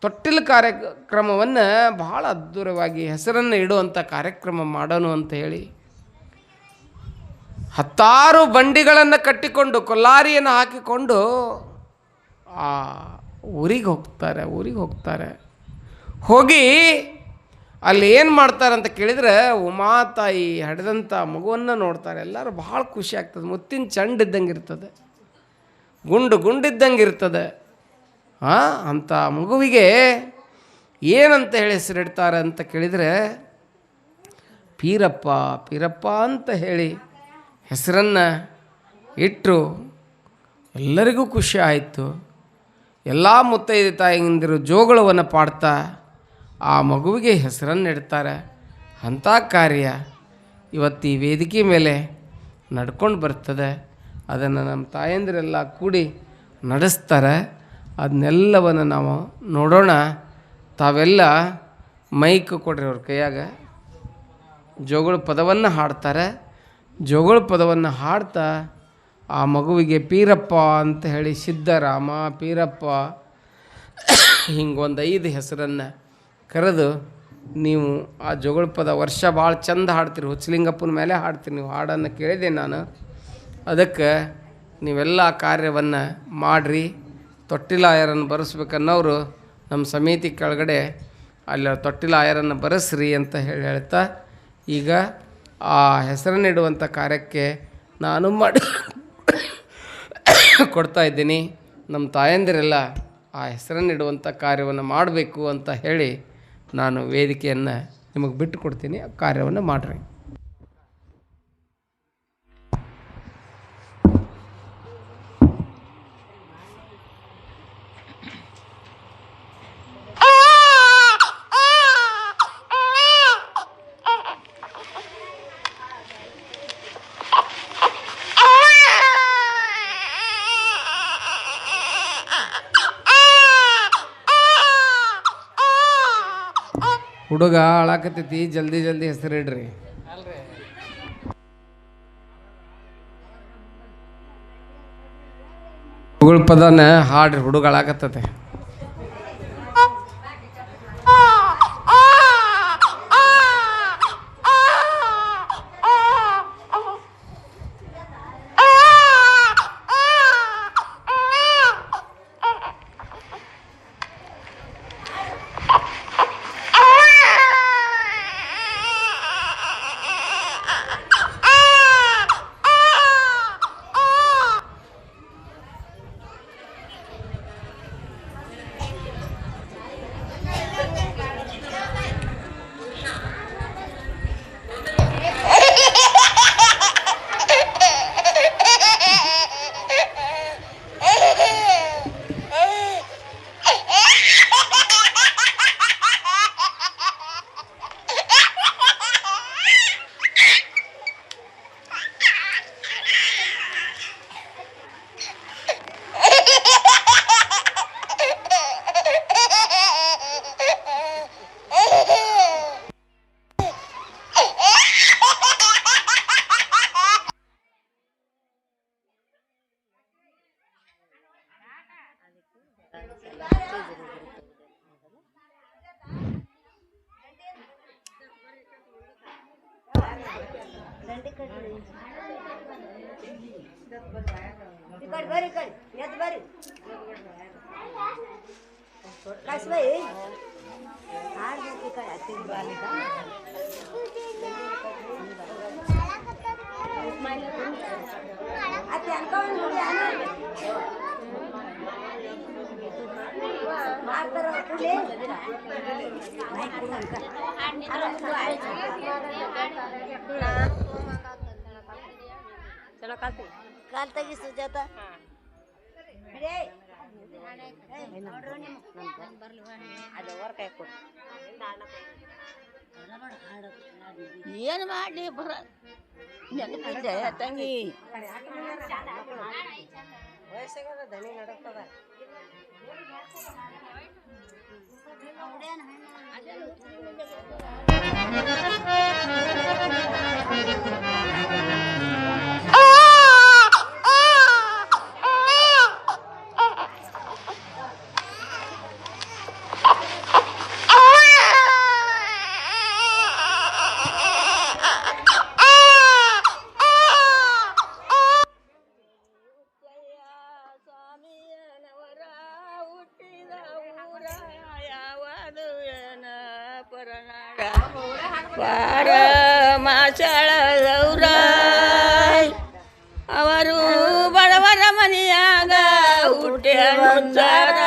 ತೊಟ್ಟಿಲ ಕಾರ್ಯಕ್ರಮವನ್ನು ಭಾಳ ಅದ್ಧೂರವಾಗಿ ಹೆಸರನ್ನು ಇಡುವಂಥ ಕಾರ್ಯಕ್ರಮ ಮಾಡೋಣ ಅಂತ ಹೇಳಿ 10 ಬಂಡಿಗಳನ್ನು ಕಟ್ಟಿಕೊಂಡು ಕೊಲ್ಲಾರಿಯನ್ನು ಹಾಕಿಕೊಂಡು ಆ ಊರಿಗೆ ಹೋಗ್ತಾರೆ. ಹೋಗಿ ಅಲ್ಲಿ ಏನು ಮಾಡ್ತಾರೆ ಅಂತ ಕೇಳಿದರೆ ಉಮಾತಾಯಿ ಹಡೆದಂಥ ಮಗುವನ್ನು ನೋಡ್ತಾರೆ. ಎಲ್ಲರೂ ಭಾಳ ಖುಷಿ ಆಗ್ತದೆ. ಮುತ್ತಿನ ಚಂಡ್ ಇದ್ದಂಗೆ ಇರ್ತದೆ, ಗುಂಡಿದ್ದಂಗೆ ಇರ್ತದೆ. ಅಂಥ ಮಗುವಿಗೆ ಏನಂತ ಹೇಳಿ ಹೆಸರಿಡ್ತಾರೆ ಅಂತ ಕೇಳಿದರೆ ಪೀರಪ್ಪ ಅಂತ ಹೇಳಿ ಹೆಸರನ್ನು ಇಟ್ಟರು. ಎಲ್ಲರಿಗೂ ಖುಷಿ ಆಯಿತು. ಎಲ್ಲ ಮುತ್ತೈದೆ ತಾಯಿಯಂದಿರು ಜೋಗಳವನ್ನು ಪಾಡ್ತಾ ಆ ಮಗುವಿಗೆ ಹೆಸರನ್ನು ಇಡ್ತಾರೆ. ಅಂಥ ಕಾರ್ಯ ಇವತ್ತು ಈ ವೇದಿಕೆ ಮೇಲೆ ನಡ್ಕೊಂಡು ಬರ್ತದೆ. ಅದನ್ನು ನಮ್ಮ ತಾಯಂದಿರೆಲ್ಲ ಕೂಡಿ ನಡೆಸ್ತಾರೆ. ಅದನ್ನೆಲ್ಲವನ್ನು ನಾವು ನೋಡೋಣ. ತಾವೆಲ್ಲ ಮೈಕ್ ಕೊಡ್ರಿ ಅವ್ರ ಕೈಯಾಗ. ಜೋಗಳ ಪದವನ್ನು ಹಾಡ್ತಾರೆ. ಜೋಗಳ ಪದವನ್ನು ಹಾಡ್ತಾ ಆ ಮಗುವಿಗೆ ಪೀರಪ್ಪ ಅಂತ ಹೇಳಿ ಸಿದ್ದರಾಮ, ಪೀರಪ್ಪ ಹಿಂಗೊಂದು 5 ಹೆಸರನ್ನು ಕರೆದು ನೀವು ಆ ಜೋಗಳ ಪದ ವರ್ಷ ಭಾಳ ಚಂದ ಹಾಡ್ತೀರಿ. ಹುಚ್ಚಲಿಂಗಪ್ಪನ ಮೇಲೆ ಹಾಡ್ತೀರಿ ನೀವು. ಹಾಡನ್ನು ಕೇಳಿದೆ ನಾನು. ಅದಕ್ಕೆ ನೀವೆಲ್ಲ ಕಾರ್ಯವನ್ನು ಮಾಡಿರಿ. ತೊಟ್ಟಿಲಾಯರನ್ನು ಬರೆಸ್ಬೇಕನ್ನೋರು ನಮ್ಮ ಸಮಿತಿ ಕೆಳಗಡೆ ಅಲ್ಲಿ ತೊಟ್ಟಿಲಾಯರನ್ನು ಬರೆಸ್ರಿ ಅಂತ ಹೇಳ್ತಾ ಈಗ ಆ ಹೆಸರನ್ನಿಡುವಂಥ ಕಾರ್ಯಕ್ಕೆ ನಾನು ಮಾಡಿ ಕೊಡ್ತಾಯಿದ್ದೀನಿ. ನಮ್ಮ ತಾಯಂದಿರೆಲ್ಲ ಆ ಹೆಸರನ್ನಿಡುವಂಥ ಕಾರ್ಯವನ್ನು ಮಾಡಬೇಕು ಅಂತ ಹೇಳಿ ನಾನು ವೇದಿಕೆಯನ್ನು ನಿಮಗೆ ಬಿಟ್ಟು ಕೊಡ್ತೀನಿ. ಆ ಕಾರ್ಯವನ್ನು ಮಾಡಿರಿ. ಹುಡುಗ ಅಳಾಕತ್ತೈತಿ, ಜಲ್ದಿ ಹೆಸರಿಡ್ರಿ. ಹುಡುಗ ಪದನ ಹಾಡ್ರಿ. ಹುಡುಗ ಅಳಾಕತ್ತತೆ. चलो ಕಾಲ್ ತೆಗಿ ಸುಜಾತ ಏನು ಮಾಡಿ ಬರ ನೆನಪಿದ್ದೆ ತಂಗಿ ವಯಸ್ಸಾಗದ ದನಿ ನಡಕ್ತದ ಮಾಸಳದವ್ರ ಅವರು ಬಡವರ ಮನೆಯಾಗ ಹುಟ್ಟ್ಯಾರ